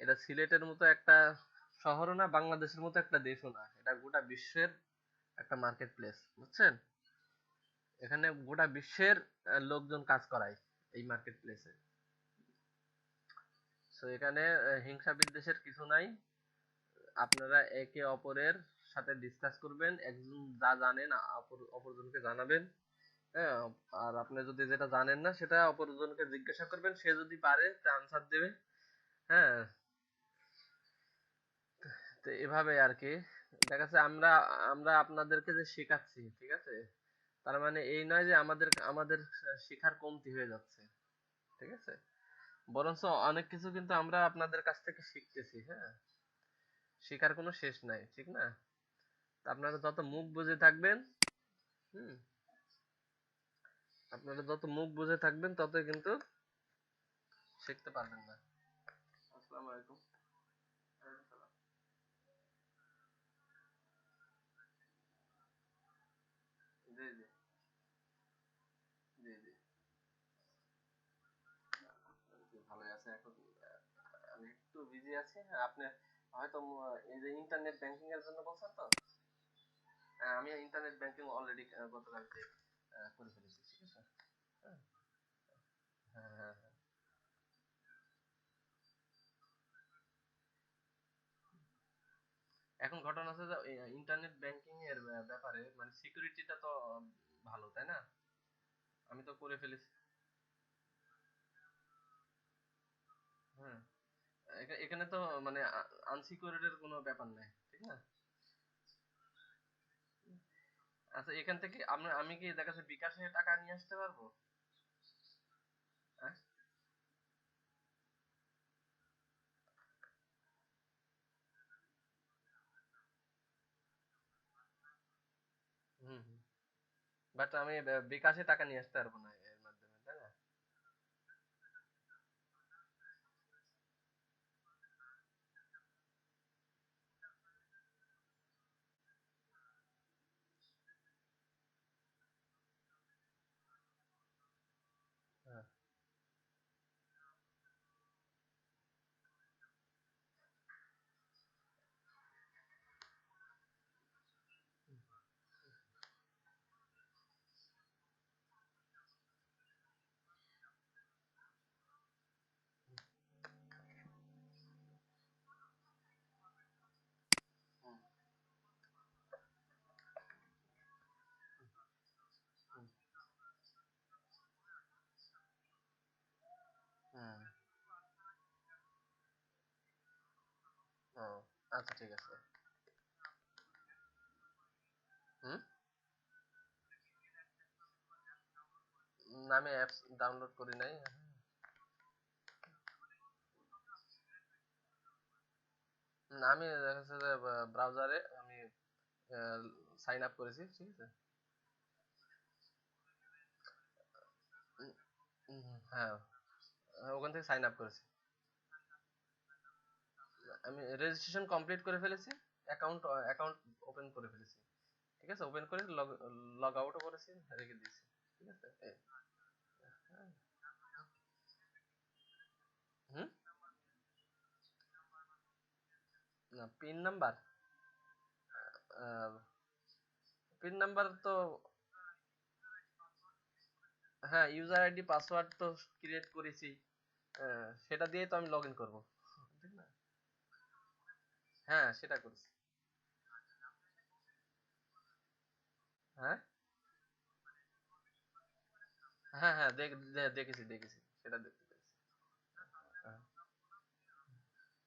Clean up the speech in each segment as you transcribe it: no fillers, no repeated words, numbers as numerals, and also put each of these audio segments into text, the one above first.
এটা সিলেটের মতো একটা শহরও না, বাংলাদেশের মতো একটা দেশও না, এটা গোটা বিশ্বের একটা মার্কেট প্লেস, বুঝছেন? এখানে গোটা বিশ্বের লোকজন কাজ করায় এই মার্কেট প্লেসে। তো এখানে হিংসা বিদ্বেষের কিছু নাই। আপনারা একে অপরের সাথে ডিসকাস করবেন, একজন যা জানেন অপরজনকে জানাবেন। হ্যাঁ, আর আপনি যদি যেটা জানেন না সেটা অপরজনকে জিজ্ঞাসা করবেন, সে যদি পারে তা আনসার দেবে। হ্যাঁ, তো এভাবে আর কি। দেখা যাচ্ছে আমরা আমরা আপনাদেরকে যে শেখাচ্ছি, ঠিক আছে, তার মানে এই নয় যে আমাদের আমাদের শেখার কমতি হয়ে যাচ্ছে, ঠিক আছে, বরঞ্চ অনেক কিছু কিন্তু আমরা আপনাদের কাছ থেকে শিখতেছি। হ্যাঁ, শেখার কোনো শেষ নাই, ঠিক না? তা আপনারা যত মুখ বুজে থাকবেন, হুম, আপনারা যত মুখ বুজে থাকবেন ততই কিন্তু শিখতে পারবেন না। আসসালামু আলাইকুম। জি জি, জি জি, জি, ভালোই আছে এখন। আমি একটু বিজি আছি। হ্যাঁ, আপনি হয়তো এই যে ইন্টারনেট ব্যাংকিং এর জন্য বলছেন তো, আমি ইন্টারনেট ব্যাংকিং অলরেডি গতকালকে করে ফেলেছি, ঠিক আছে। হ্যাঁ হ্যাঁ হ্যাঁ হ্যাঁ। এখন ঘটনা হচ্ছে যে ইন্টারনেট ব্যাংকিং এর ব্যাপারে মানে সিকিউরিটিটা তো ভালো, তাই না? আমি তো করে ফেলেছি। হ্যাঁ, এখানে তো মানে আনসিকিউরিটির কোনো ব্যাপার নাই, ঠিক না? আচ্ছা, এখান থেকে আমি কি দেখা যাচ্ছে বিকাশে টাকা নিয়ে আসতে পারবো? হ্যাঁ, হুম হুম, বাট আমি বিকাশে টাকা নিয়ে আসতে পারবো না এর মাধ্যমে, তাই না? হ্যাঁ, হুম হুম হুম, ও, আচ্ছা ঠিক আছে। হুম, না, আমি অ্যাপস ডাউনলোড করি নাই। না, আমি দেখা যাচ্ছে যে ব্রাউজারে আমি সাইন আপ করেছি, ঠিক আছে। উম, হ্যাঁ, ওখান থেকে সাইন আপ করেছি। আমি রেজিস্ট্রেশন কমপ্লিট করে ফেলেছি, অ্যাকাউন্ট অ্যাকাউন্ট ওপেন করে ফেলেছি, ঠিক আছে, ওপেন করে লগ লগ আউটও করেছি, রেখে দিয়েছি, ঠিক আছে। হ্যাঁ, হুম, না পিন নাম্বার, পিন নাম্বার তো, হ্যাঁ, ইউজার আইডি পাসওয়ার্ড তো ক্রিয়েট করেছি, সেটা দিয়ে তো আমি লগ ইন করবো, ঠিক না? হ্যাঁ, সেটা করেছি। হ্যাঁ হ্যাঁ হ্যাঁ, দেখেছি দেখেছি, সেটা দেখতে পেরেছি। হ্যাঁ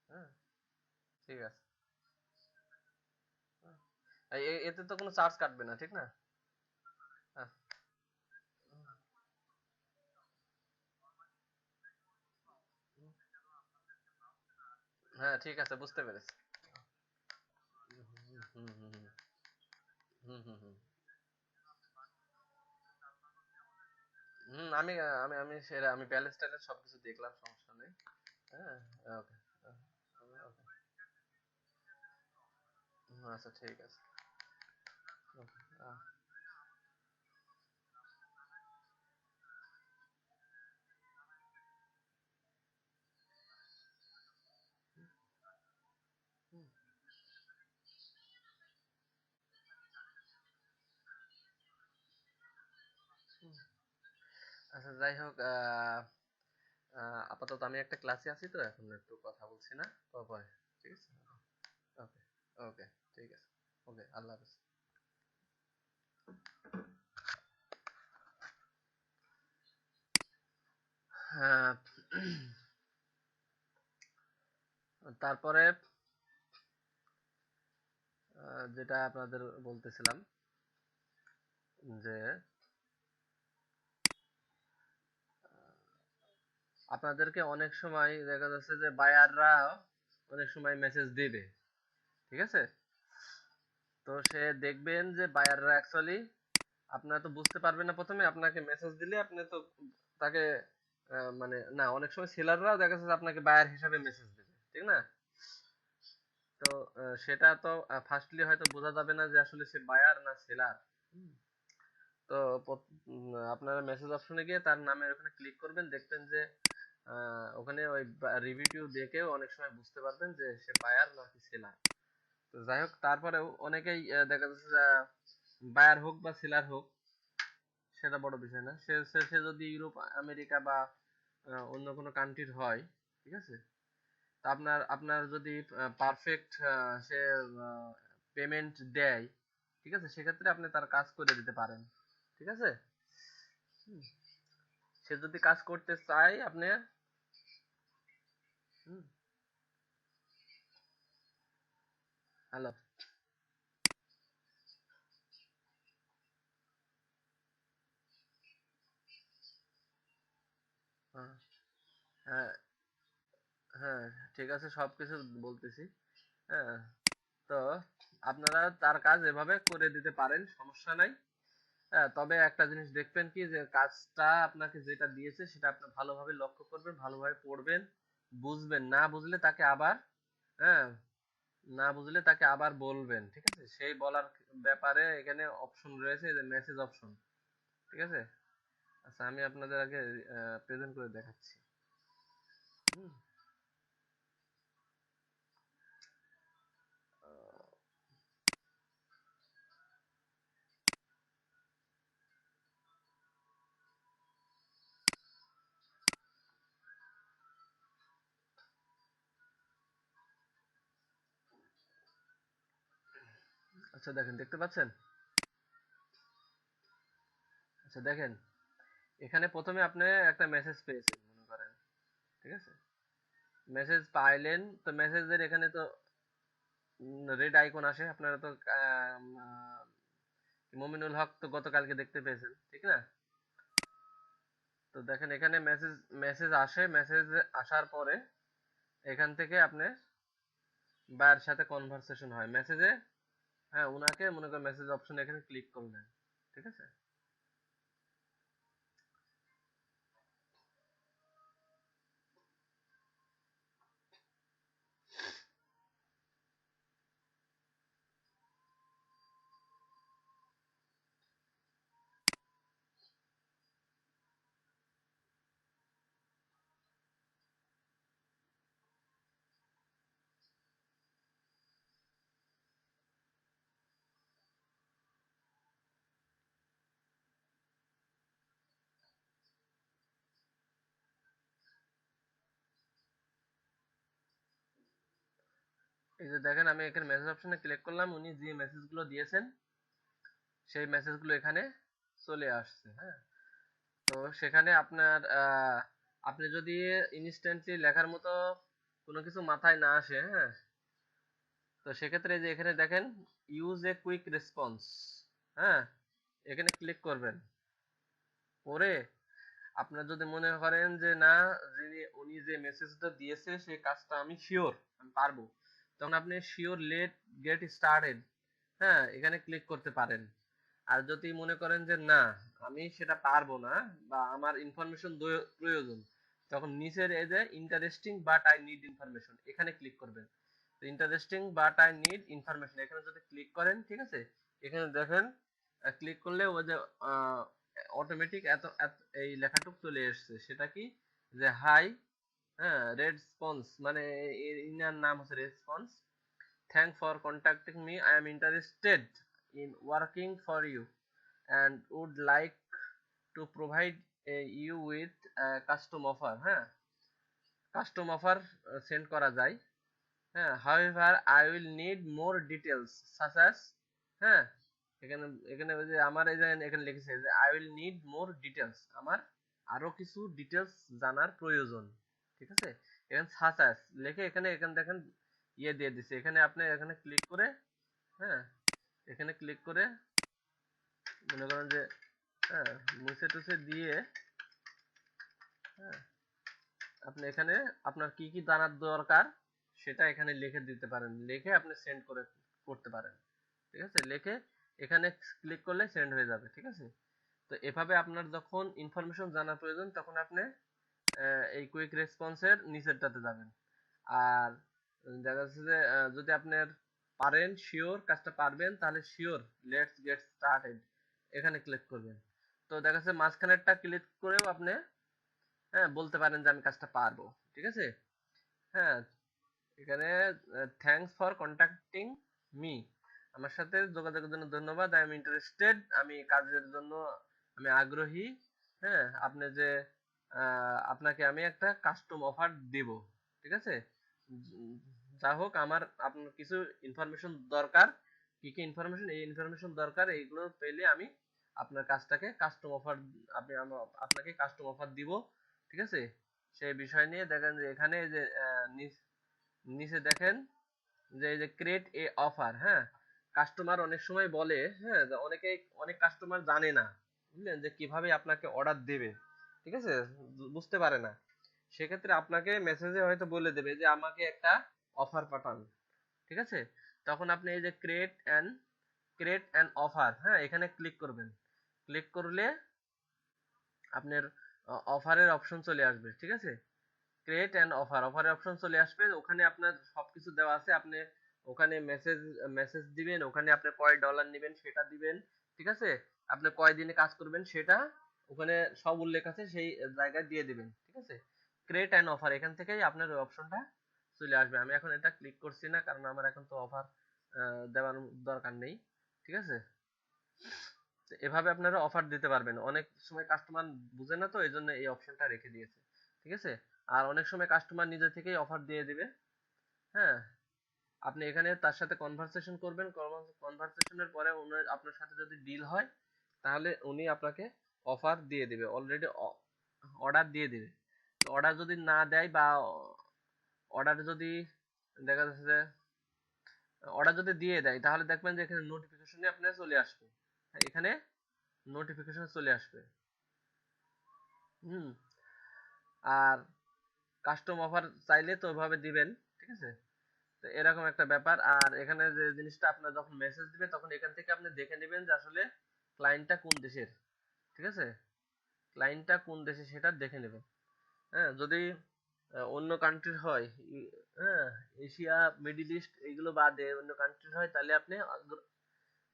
হ্যাঁ, ঠিক আছে। হ্যাঁ, এতে তো কোনো চার্জ কাটবে না, ঠিক না? হ্যাঁ হ্যাঁ, ঠিক আছে, বুঝতে পেরেছি। হুম হুম হুম হুম হুম হুম হুম, আমি আমি আমি সেটা আমি ব্যালেন্স ট্যালেন্স সবকিছু দেখলাম, সমস্যা নেই। হ্যাঁ, ওকে, ওকে, আচ্ছা ঠিক আছে, ওকে। হুম, হুম। আচ্ছা, যাই হোক, আপাতত আমি একটা ক্লাসে আছি, তো এখন একটু কথা বলছি না, পরে। ঠিক আছে। ওকে, ওকে, ঠিক আছে। ওকে, আল্লাহ হাফেজ। হ্যাঁ, তারপরে যেটা আপনাদের বলতেছিলাম, যে আপনাদেরকে অনেক সময় দেখা যাচ্ছে যে বায়াররা অনেক সময় মেসেজ দিবে, ঠিক আছে। তো সে দেখবেন যে বায়াররা অ্যাকচুয়ালি, আপনারা তো বুঝতে পারবেন না প্রথমে, আপনাকে মেসেজ দিলে আপনি তো তাকে মানে না, অনেক সময় সেলাররাও দেখা যাচ্ছে যে আপনাকে বায়ার হিসাবে মেসেজ দেবে, ঠিক না? তো সেটা তো ফার্স্টলি হয়তো বোঝা যাবে না যে আসলে সে বায়ার না সেলার। তো আপনারা মেসেজ অপশনে গিয়ে তার নামের ওখানে ক্লিক করবেন, দেখবেন যে ওখানে ওই রিভিউ দেখেও অনেক সময় বুঝতে পারবেন যে সে বায়ার নাকি সেলার। তো যাই হোক, তারপরেও অনেকেই দেখা যাচ্ছে যে বায়ার হোক বা সেলার হোক, সেটা বড় বিষয় না। সে সে সে যদি ইউরোপ, আমেরিকা বা অন্য কোনো কান্ট্রির হয়, ঠিক আছে। তা আপনার আপনার যদি পারফেক্ট সে পেমেন্ট দেয়, ঠিক আছে, সেক্ষেত্রে আপনি তার কাজ করে দিতে পারেন, ঠিক আছে। হুম। সে যদি কাজ করতে চায় আপনি। হুম। হ্যালো। হ্যাঁ, হ্যাঁ, হ্যাঁ, ঠিক আছে, সবকিছু বলতেছি। হ্যাঁ, তো আপনারা তার কাজ এভাবে করে দিতে পারেন, সমস্যা নাই। হ্যাঁ, তবে একটা জিনিস দেখবেন কি, যে কাজটা আপনাকে যেটা দিয়েছে সেটা আপনি ভালোভাবে লক্ষ্য করবেন, ভালোভাবে পড়বেন, বুঝবেন। না বুঝলে তাকে আবার, হ্যাঁ, না বুঝলে তাকে আবার বলবেন, ঠিক আছে। সেই বলার ব্যাপারে এখানে অপশন রয়েছে, যে মেসেজ অপশন, ঠিক আছে। আচ্ছা, আমি আপনাদের আগে প্রেজেন্ট করে দেখাচ্ছি। হুম। আচ্ছা, দেখেন, দেখতে পাচ্ছেন? আচ্ছা, দেখেন, এখানে প্রথমে আপনি একটা মেসেজ পেয়েছেন মনে করেন, ঠিক আছে। মেসেজ পাইলেন, তো মেসেজের এখানে তো রেড আইকন আসে। আপনারা তো মমিনুল হক তো গতকালকে দেখতে পেয়েছেন, ঠিক না? তো দেখেন, এখানে মেসেজ মেসেজ আসে, মেসেজ আসার পরে এখান থেকে আপনি বায়ের সাথে কনভারসেশন হয় মেসেজে। হ্যাঁ, উনাকে মনে করেন মেসেজ অপশনে এখানে ক্লিক করলেন, ঠিক আছে। এই যে দেখেন, আমি এখানে মেসেজ অপশনে ক্লিক করলাম, উনি যে মেসেজগুলো দিয়েছেন সেই মেসেজগুলো এখানে চলে আসছে। হ্যাঁ, তো সেখানে আপনার আপনি যদি ইনস্ট্যান্টলি লেখার মতো কোনো কিছু মাথায় না আসে, হ্যাঁ, তো সেক্ষেত্রে এই যে এখানে দেখেন, ইউজ এ কুইক রেসপন্স, হ্যাঁ, এখানে ক্লিক করবেন। পরে আপনার যদি মনে করেন যে না, যিনি উনি যে মেসেজটা দিয়েছে সেই কাজটা আমি শিওর, আমি পারবো, তখন আপনি শিওর লেট গেট স্টার্টেড, হ্যাঁ, এখানে ক্লিক করতে পারেন। আর যদি মনে করেন যে না, আমি সেটা পারবো না, বা আমার ইনফরমেশন প্রয়োজন, তখন নিচের এই যে interesting but I need information, এখানে ক্লিক করবেন। তো interesting but I need information এখানে যদি ক্লিক করেন, ঠিক আছে, এখানে দেখেন, ক্লিক করলে ওই যে অটোমেটিক এই লেখাটুক চলে এসছে, সেটা কি, যে হাই, হ্যাঁ, রেসপন্স, মানে এর ইনার নাম হচ্ছে response. thanks for contacting me. I am interested in working for you and would like to provide you with a custom offer. হ্যাঁ, কাস্টম অফার সেন্ড করা যায়। হ্যাঁ, however I will need more details such as, হ্যাঁ, এখানে এখানে ওই যে আমার এই যে এখানে লিখেছে যে I will need more details, আমার আরো কিছু ডিটেলস জানার প্রয়োজন। ঠিক আছে, এখানে such as লিখে এখানে এখানে দেখেন ইয়ে দিয়ে দিছে, এখানে আপনি এখানে ক্লিক করে, হ্যাঁ, এখানে ক্লিক করে মনে করেন যে, হ্যাঁ, মুছে টুছে দিয়ে, হ্যাঁ, আপনি এখানে আপনার কি কি জানার দরকার সেটা এখানে লিখে দিতে পারেন, লিখে আপনি সেন্ড করে করতে পারেন। ঠিক আছে, লিখে এখানে ক্লিক করলে সেন্ড হয়ে যাবে। ঠিক আছে, তো এভাবে আপনার যখন ইনফরমেশন জানার প্রয়োজন তখন আপনি এই কুইক রেসপন্সের নিচেরটাতে যাবেন। আর দেখা যাচ্ছে যে যদি আপনার পারেন, শিওর কাজটা পারবেন, তাহলে শিওর লেটস গেট স্টার্টেড এখানে ক্লিক করবেন। তো দেখা যাচ্ছে মাঝখানেরটা ক্লিক করেও আপনি, হ্যাঁ, বলতে পারেন যে আমি কাজটা পারবো। ঠিক আছে, হ্যাঁ, এখানে থ্যাঙ্কস ফর কন্ট্যাক্টিং মি, আমার সাথে যোগাযোগের জন্য ধন্যবাদ, আই এম ইন্টারেস্টেড, আমি কাজের জন্য আমি আগ্রহী। হ্যাঁ, আপনি যে আপনাকে আমি একটা কাস্টম অফার দিব। ঠিক আছে, উম, যা হোক আমার আপনার কিছু ইনফরমেশন দরকার, কি কি ইনফরমেশন, এই ইনফরমেশন দরকার, এইগুলো পেলে আমি আপনার কাজটাকে কাস্টম অফার, আপনি আপনাকে কাস্টম অফার দিব। ঠিক আছে, সেই বিষয় নিয়ে দেখেন যে এখানে যে নিচে দেখেন যে এই যে ক্রিয়েট এ অফার, হ্যাঁ, কাস্টমার অনেক সময় বলে, হ্যাঁ, যে অনেক কাস্টমার জানে না, বুঝলেন, যে কিভাবে আপনাকে অর্ডার দেবে। ঠিক আছে, বুঝতে পারে না, সেক্ষেত্রে আপনাকে মেসেজে হয়তো বলে দেবে যে আমাকে একটা অফার পাঠান। ঠিক আছে, তখন আপনি এই যে ক্রিয়েট অ্যান অফার, হ্যাঁ, এখানে ক্লিক করবেন। ক্লিক করলে আপনার অফারের অপশন চলে আসবে। ঠিক আছে, ক্রিয়েট অ্যান অফার, অফারের অপশন চলে আসবে, ওখানে আপনার সবকিছু দেওয়া আছে, আপনি ওখানে মেসেজ দিবেন, ওখানে আপনি কয় ডলার নেবেন সেটা দিবেন। ঠিক আছে, আপনি কয় দিনে কাজ করবেন সেটা ওখানে সব উল্লেখ আছে, সেই জায়গায় দিয়ে দিবেন। ঠিক আছে, ক্রিয়েট অ্যান অফার, এখান থেকেই আপনার ওই অপশনটা চলে আসবে। আমি এখন এটা ক্লিক করছি না, কারণ আমার এখন তো অফার দেওয়ার দরকার নেই। ঠিক আছে, তো এভাবে আপনারা অফার দিতে পারবেন। অনেক সময় কাস্টমার বুঝে না, তো এই জন্য এই অপশনটা রেখে দিয়েছে। ঠিক আছে, আর অনেক সময় কাস্টমার নিজে থেকেই অফার দিয়ে দিবে। হ্যাঁ, আপনি এখানে তার সাথে কনভারসেশন করবেন, কনভারসেশনের পরে আপনার সাথে যদি ডিল হয় তাহলে উনি আপনাকে অফার দিয়ে দিবে, অলরেডি অর্ডার দিয়ে দিবে। তো অর্ডার যদি না দেয় বা অর্ডার যদি দেখা যাচ্ছে যে অর্ডার যদি দিয়ে দেয় তাহলে দেখবেন যে এখানে নোটিফিকেশনে আপনার চলে আসবে। হ্যাঁ, এখানে নোটিফিকেশন চলে আসবে। হুম, আর কাস্টম অফার চাইলে তো ওইভাবে দিবেন। ঠিক আছে, তো এরকম একটা ব্যাপার। আর এখানে যে জিনিসটা আপনার যখন মেসেজ দিবে তখন এখান থেকে আপনি দেখে নেবেন যে আসলে ক্লায়েন্টটা কোন দেশের। ঠিক আছে, ক্লায়েন্টটা কোন দেশে সেটা দেখে নেবেন। হ্যাঁ, যদি অন্য কান্ট্রির হয়, হ্যাঁ, এশিয়া, মিডল ইস্ট এগুলো বাদে অন্য কান্ট্রির হয়, তাহলে আপনি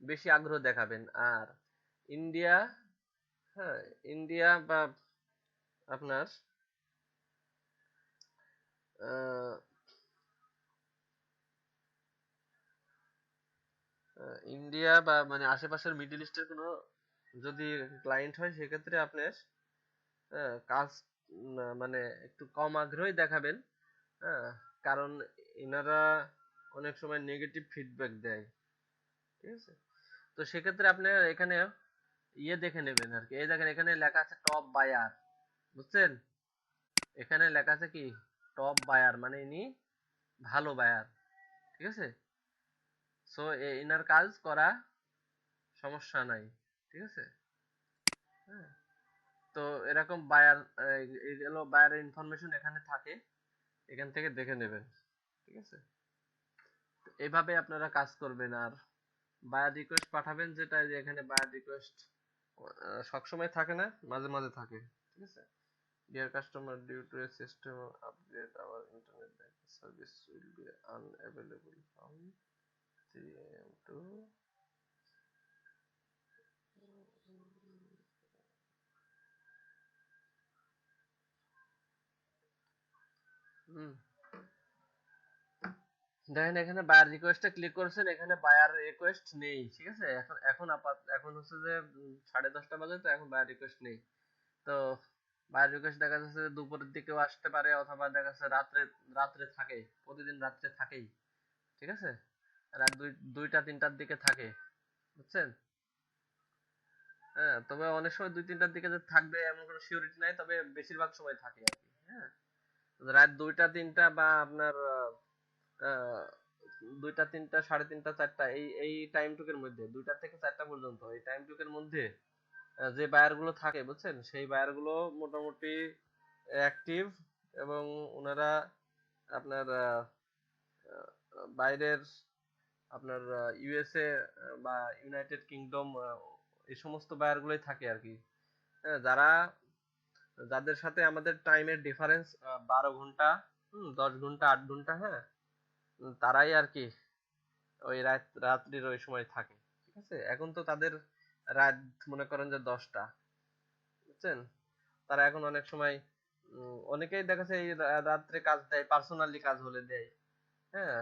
বেশি আগ্রহ দেখাবেন। আর ইন্ডিয়া, হ্যাঁ, ইন্ডিয়া বা আপনার আহ, ইন্ডিয়া বা মানে আশেপাশের মিডল ইস্টের কোনো যদি ক্লায়েন্ট হয় সেক্ষেত্রে আপনার কাজ মানে একটু কম আগ্রহী দেখাবেন। হ্যাঁ, কারণ এনারা অনেক সময় নেগেটিভ ফিডব্যাক দেয়। ঠিক আছে, তো সেক্ষেত্রে আপনি এখানে ইয়ে দেখে নেবেন আর কি। এই দেখেন এখানে লেখা আছে টপ বায়ার, বুঝছেন, এখানে লেখা আছে কি টপ বায়ার, মানে ইনি ভালো বায়ার। ঠিক আছে, সো এনার কাজ করা সমস্যা নাই। ঠিক আছে, হ্যাঁ, তো এরকম বায়ার, এগুলো বায়ারের ইনফরমেশন এখানে থাকে, এখান থেকে দেখে নেবেন। ঠিক আছে, তো এইভাবে আপনারা কাজ করবেন। আর বায়ার রিকোয়েস্ট পাঠাবেন, যেটা যে এখানে বায়ার রিকোয়েস্ট সবসময় থাকে না, মাঝে মাঝে থাকে। ঠিক আছে, dear customer, due to a system update our internet banking service will be unavailable from 3 AM to, hmm, দেখেন এখানে বায়ার রিকোয়েস্টে ক্লিক করছেন, এখানে বায়ার রিকোয়েস্ট নেই, ঠিক আছে। এখন এখন এখন হচ্ছে যে 10:30 বাজে, তো এখন বায়ার রিকোয়েস্ট নেই। তো বায়ার রিকোয়েস্ট দেখা যাচ্ছে যে দুপুরের দিকেও আসতে পারে, অথবা দেখা যাচ্ছে রাত্রে রাত্রে থাকে, প্রতিদিন রাত্রে থাকেই, ঠিক আছে। রাত 2টা 3টার দিকে থাকে, বুঝছেন। হ্যাঁ, তবে অনেক সময় 2-3টার দিকে যে থাকবে এমন কোনো সিওরিটি নাই, তবে বেশিরভাগ সময় থাকে আর কি। হ্যাঁ, রাত 2টা 3টা বা আপনার 2টা 3টা 3:30 4টা, এই টাইমটুকের মধ্যে, 2টা থেকে 4টা পর্যন্ত এই টাইমটুকের মধ্যে যে বায়ার গুলো থাকে, বুঝছেন, সেই বায়ার গুলো মোটামুটি অ্যাক্টিভ, এবং ওনারা আপনার বাইরের আপনার ইউএসএ বা ইউনাইটেড কিংডম, এই সমস্ত বায়ার গুলোই থাকে আর কি। হ্যাঁ, যাদের সাথে আমাদের টাইমের ডিফারেন্স 12 ঘন্টা, 10 ঘন্টা 8 ঘন্টা, হ্যাঁ, তারাই আর কি ওই রাত্রির ওই সময় থাকে, ঠিক আছে। এখন তো তাদের রাত, মনে করেন যে 10টা, বুঝছেন। তারা এখন অনেক সময় অনেকেই দেখা যাচ্ছে এই রাত্রে কাজ দেয়, পার্সোনালি কাজ হলে দেয়। হ্যাঁ,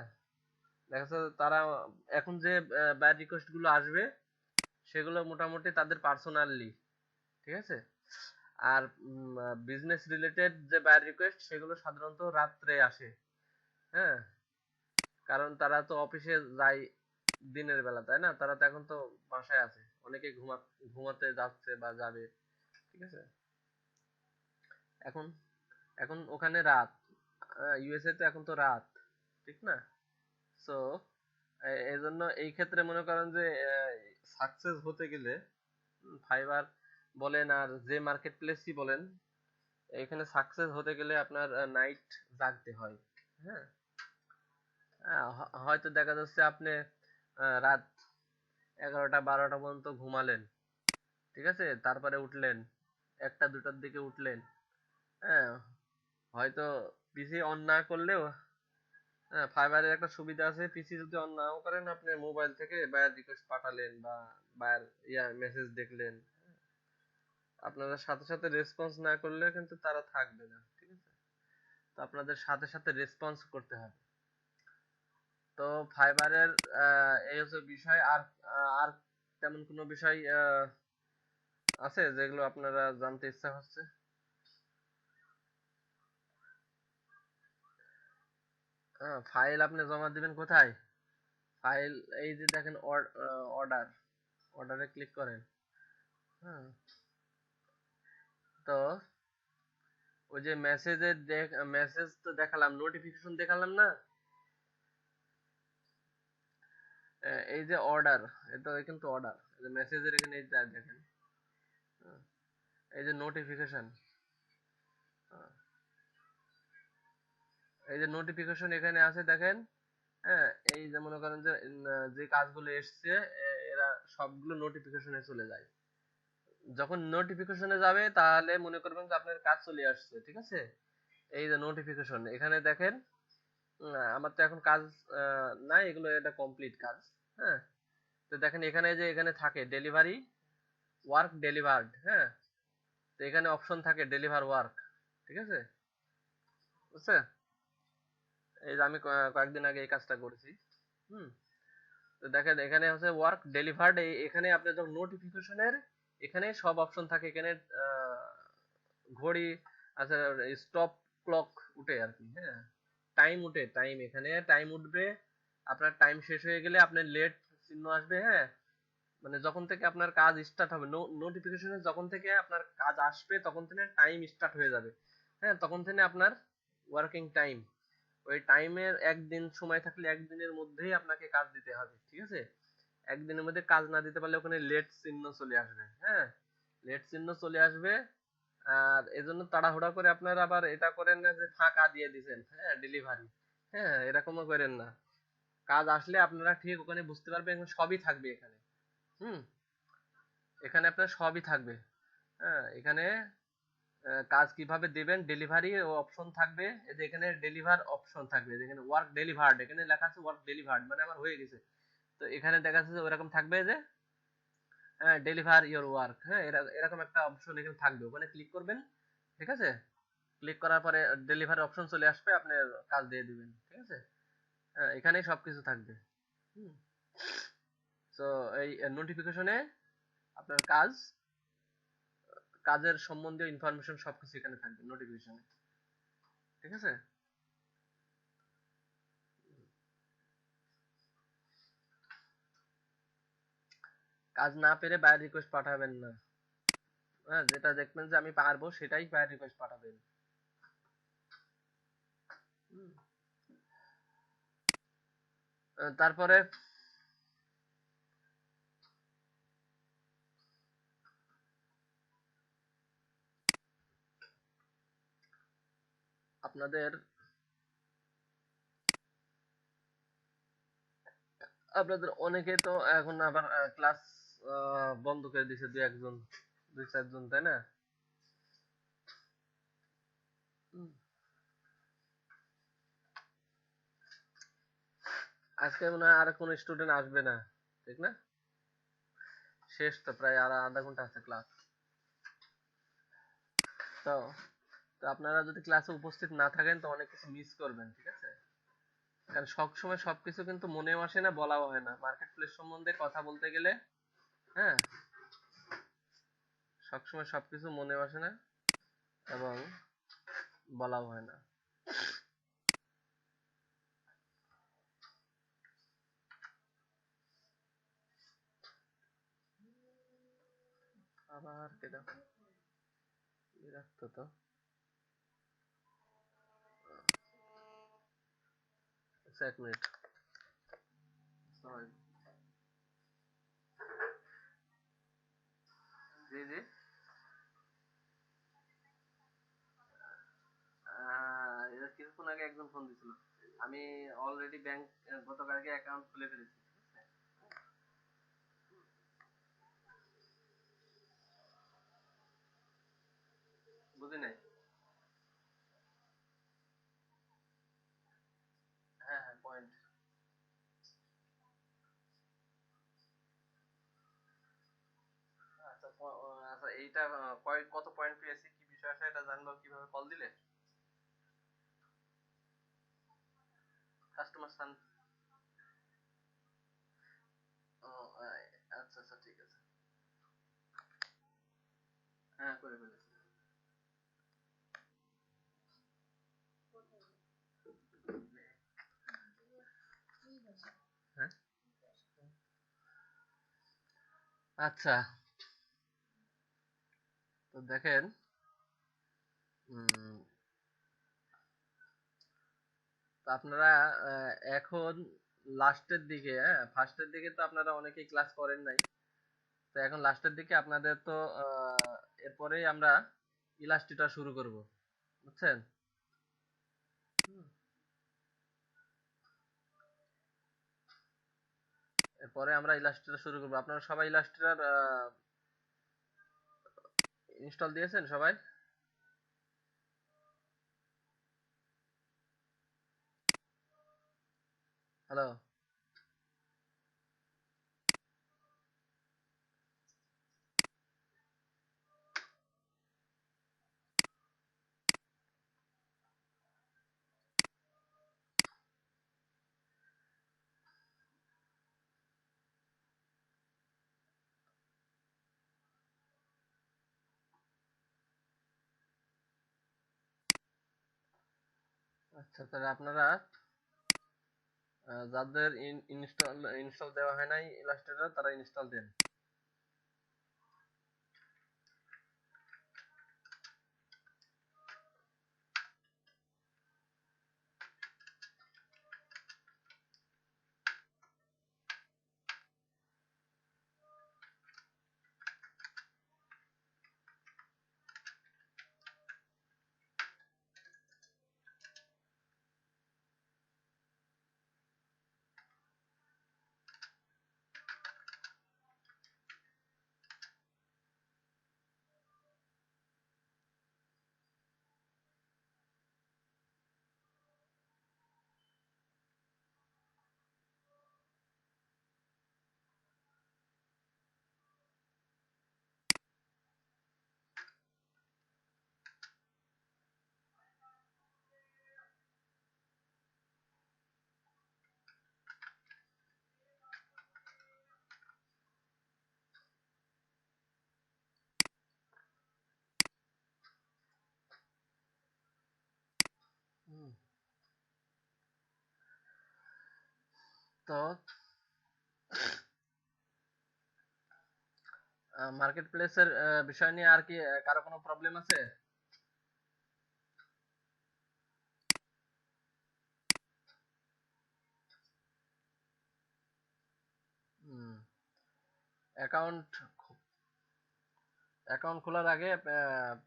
দেখা যাচ্ছে তারা এখন যে ব্যাড রিকোয়েস্ট গুলো আসবে, সেগুলো মোটামুটি তাদের পার্সোনালি, ঠিক আছে। আর বিজনেস রিলেটেড যে ব্যাড রিকোয়েস্ট, সেগুলো সাধারণত রাত্রে আসে। হ্যাঁ, কারণ তারা তো অফিসে যায় দিনের বেলা, তাই না? তারা তো এখন তো বাসায় আছে, অনেকে ঘুমাতে যাচ্ছে বা যাবে, ঠিক আছে। এখন এখন ওখানে রাত, ইউএসএ তো এখন তো রাত, ঠিক না? সো এই জন্য এই ক্ষেত্রে মনে করেন যে সাকসেস হতে গেলে, ফাইবার বলেন আর যে মার্কেট প্লেসই বলেন, এখানে সাকসেস হতে গেলে আপনার নাইট জাগতে হয়। হ্যাঁ, হয়তো দেখা যাচ্ছে আপনি রাত 11টা 12টা পর্যন্ত ঘুমালেন, ঠিক আছে, তারপরে উঠলেন 1টা 2টার দিকে উঠলেন। হ্যাঁ, হয়তো পিসি অন না করলেও, হ্যাঁ, ফাইবারের একটা সুবিধা আছে, পিসি যদি অন নাও করেন, আপনি মোবাইল থেকে বায়ার রিকোয়েস্ট পাঠালেন বা বায়ার মেসেজ দেখলেন, আপনাদের সাথে সাথে রেসপন্স না করলে কিন্তু তারা থাকবে না, ঠিক আছে। তো আপনাদের সাথে সাথে রেসপন্স করতে হবে। তো ফাইবারের এই হচ্ছে বিষয়। আর তেমন কোনো বিষয় আছে যেগুলো আপনারা জানতে ইচ্ছা হচ্ছে? ফাইল আপনি জমা দিবেন কোথায়? ফাইল, এই যে দেখেন অর্ডার, অর্ডারে ক্লিক করেন। হ্যাঁ, তো ওই যে মেসেজ তো দেখালাম, নোটিফিকেশন দেখালাম না? এই যে অর্ডার, এটা কিন্তু অর্ডার, মেসেজের এখানে এই যে দেখেন, হ্যাঁ, এই যে নোটিফিকেশন, এই যে নোটিফিকেশন এখানে আছে দেখেন। হ্যাঁ, এই যে মনে করেন যে যে কাজগুলো এসছে, এরা সবগুলো নোটিফিকেশনে চলে যায়। যখন নোটিফিকেশনে যাবে তাহলে মনে করবেন যে আপনার কাজ চলে আসছে, ঠিক আছে। এই যে নোটিফিকেশন এখানে দেখেন, আমার তো এখন কাজ নাই, এগুলো এটা কমপ্লিট কাজ। হ্যাঁ, তো দেখেন এখানে যে এখানে থাকে ডেলিভারি ওয়ার্ক ডেলিভার্ড। হ্যাঁ, তো এখানে অপশন থাকে ডেলিভার ওয়ার্ক, ঠিক আছে, বুঝছে। এই যে আমি কয়েকদিন আগে এই কাজটা করেছি। হুম, তো দেখেন এখানে হচ্ছে ওয়ার্ক ডেলিভার্ড, এখানে আপনার যখন নোটিফিকেশনের এখানে সব অপশন থাকে, এখানে আহ, ঘড়ি, আচ্ছা, স্টপ ক্লক উঠে আর কি। হ্যাঁ, টাইম উঠে, টাইম এখানে টাইম উঠবে। আপনার টাইম শেষ হয়ে গেলে আপনার লেট চিহ্ন আসবে। হ্যাঁ, মানে যখন থেকে আপনার কাজ স্টার্ট হবে, নোটিফিকেশনে যখন থেকে আপনার কাজ আসবে তখন থেকে টাইম স্টার্ট হয়ে যাবে। হ্যাঁ, তখন থেকে আপনার ওয়ার্কিং টাইম, ওই টাইমের একদিন সময় থাকলে একদিনের মধ্যেই আপনাকে কাজ দিতে হবে, ঠিক আছে। একদিনের মধ্যে কাজ না দিতে পারলে ওখানে লেট চিহ্ন চলে আসবে। হ্যাঁ, লেট চিহ্ন চলে আসবে। আর এজন্য তাড়াহুড়া করে আপনারা আবার এটা করেন না যে ফাঁকা দিয়ে দিবেন, হ্যাঁ, ডেলিভারি। হ্যাঁ, এরকমও করেন না। কাজ আসলে আপনারা ঠিক ওখানে বুঝতে পারবেন, সবই থাকবে এখানে। হুম, এখানে আপনার সবই থাকবে। হ্যাঁ, এখানে কাজ কিভাবে দেবেন, ডেলিভারি অপশন থাকবে। এই যে এখানে ডেলিভার অপশন থাকবে, যেখানে ওয়ার্ক ডেলিভার্ড, এখানে লেখা আছে ওয়ার্ক ডেলিভার্ড, মানে আমার হয়ে গেছে। তো এখানে দেখা যাচ্ছে যে ওরকম থাকবে যে হ্যাঁ, ডেলিভার ইওর ওয়ার্ক। হ্যাঁ, এরকম একটা অপশন এখানে থাকবে, ওখানে ক্লিক করবেন, ঠিক আছে। ক্লিক করার পরে ডেলিভারি অপশন চলে আসবে, আপনি কাজ দিয়ে দিবেন, ঠিক আছে। হ্যাঁ, এখানেই সবকিছু থাকবে। হুম। তো এই নোটিফিকেশনে আপনার কাজের সম্বন্ধীয় ইনফরমেশন সবকিছু এখানে থাকবে নোটিফিকেশনে। ঠিক আছে? কাজ না পেরে বায়ার রিকোয়েস্ট পাঠাবেন না। হ্যাঁ, যেটা দেখবেন যে আমি পারবো সেটাই বায়ার রিকোয়েস্ট পাঠাবেন। হুম। তারপরে আপনাদের আপনাদের অনেকে তো এখন আবার ক্লাস বন্ধ করে দিছে দুই চারজন, তাই না? হুম। আজকে মনে হয় আর কোনো স্টুডেন্ট আসবে না, ঠিক না? শেষ তো, প্রায় আর আধা ঘন্টা আছে ক্লাস। তো তো আপনারা যদি ক্লাসে উপস্থিত না থাকেন তো অনেক কিছু মিস করবেন, ঠিক আছে? কারণ সব সময় সবকিছু কিন্তু মনেও আসে না, বলাও হয় না। মার্কেট প্লেস সম্বন্ধে কথা বলতে গেলে, হ্যাঁ, সবসময় সবকিছু মনেও আসে না এবং বলাও হয় না। আবার কেটা বিরক্ত তো। আচ্ছা, 1 মিনিট, সরি। জি জি। এটা কিছুক্ষণ আগে একজন ফোন দিছিল। আমি অলরেডি ব্যাংক গতকালকে অ্যাকাউন্ট খুলে ফেলেছি। বুঝি নাই। হ্যাঁ হ্যাঁ, পয়েন্ট। আচ্ছা, আচ্ছা, এইটা কত পয়েন্ট পেয়েছি, কি বিষয় আছে এটা জানবো কিভাবে? কল দিলে কাস্টমার সান। ও, আচ্ছা আচ্ছা, ঠিক আছে। হ্যাঁ, করে ফেলেছি। হ্যাঁ, আচ্ছা। তো দেখেন, উম, তো আপনারা এখন লাস্টের দিকে, হ্যাঁ, ফার্স্টের দিকে তো আপনারা অনেকেই ক্লাস করেন নাই। তো এখন লাস্টের দিকে আপনাদের তো এরপরেই আমরা ইলাস্ট্রেটর শুরু করব, বুঝছেন? হুম। এরপরে আমরা ইলাস্ট্রেটর শুরু করব। আপনারা সবাই ইলাস্ট্রেটর ইনস্টল দিয়েছেন সবাই? হ্যালো? আচ্ছা, তাহলে আপনারা যাদের ইনস্টল ইনস্টল দেওয়া হয় নাই ইলাস্ট্রেটর, তারা ইনস্টল দেন। তো মার্কেট প্লেসের বিষয় নিয়ে আর কি কারো কোনো প্রবলেম আছে? অ্যাকাউন্ট অ্যাকাউন্ট খোলার আগে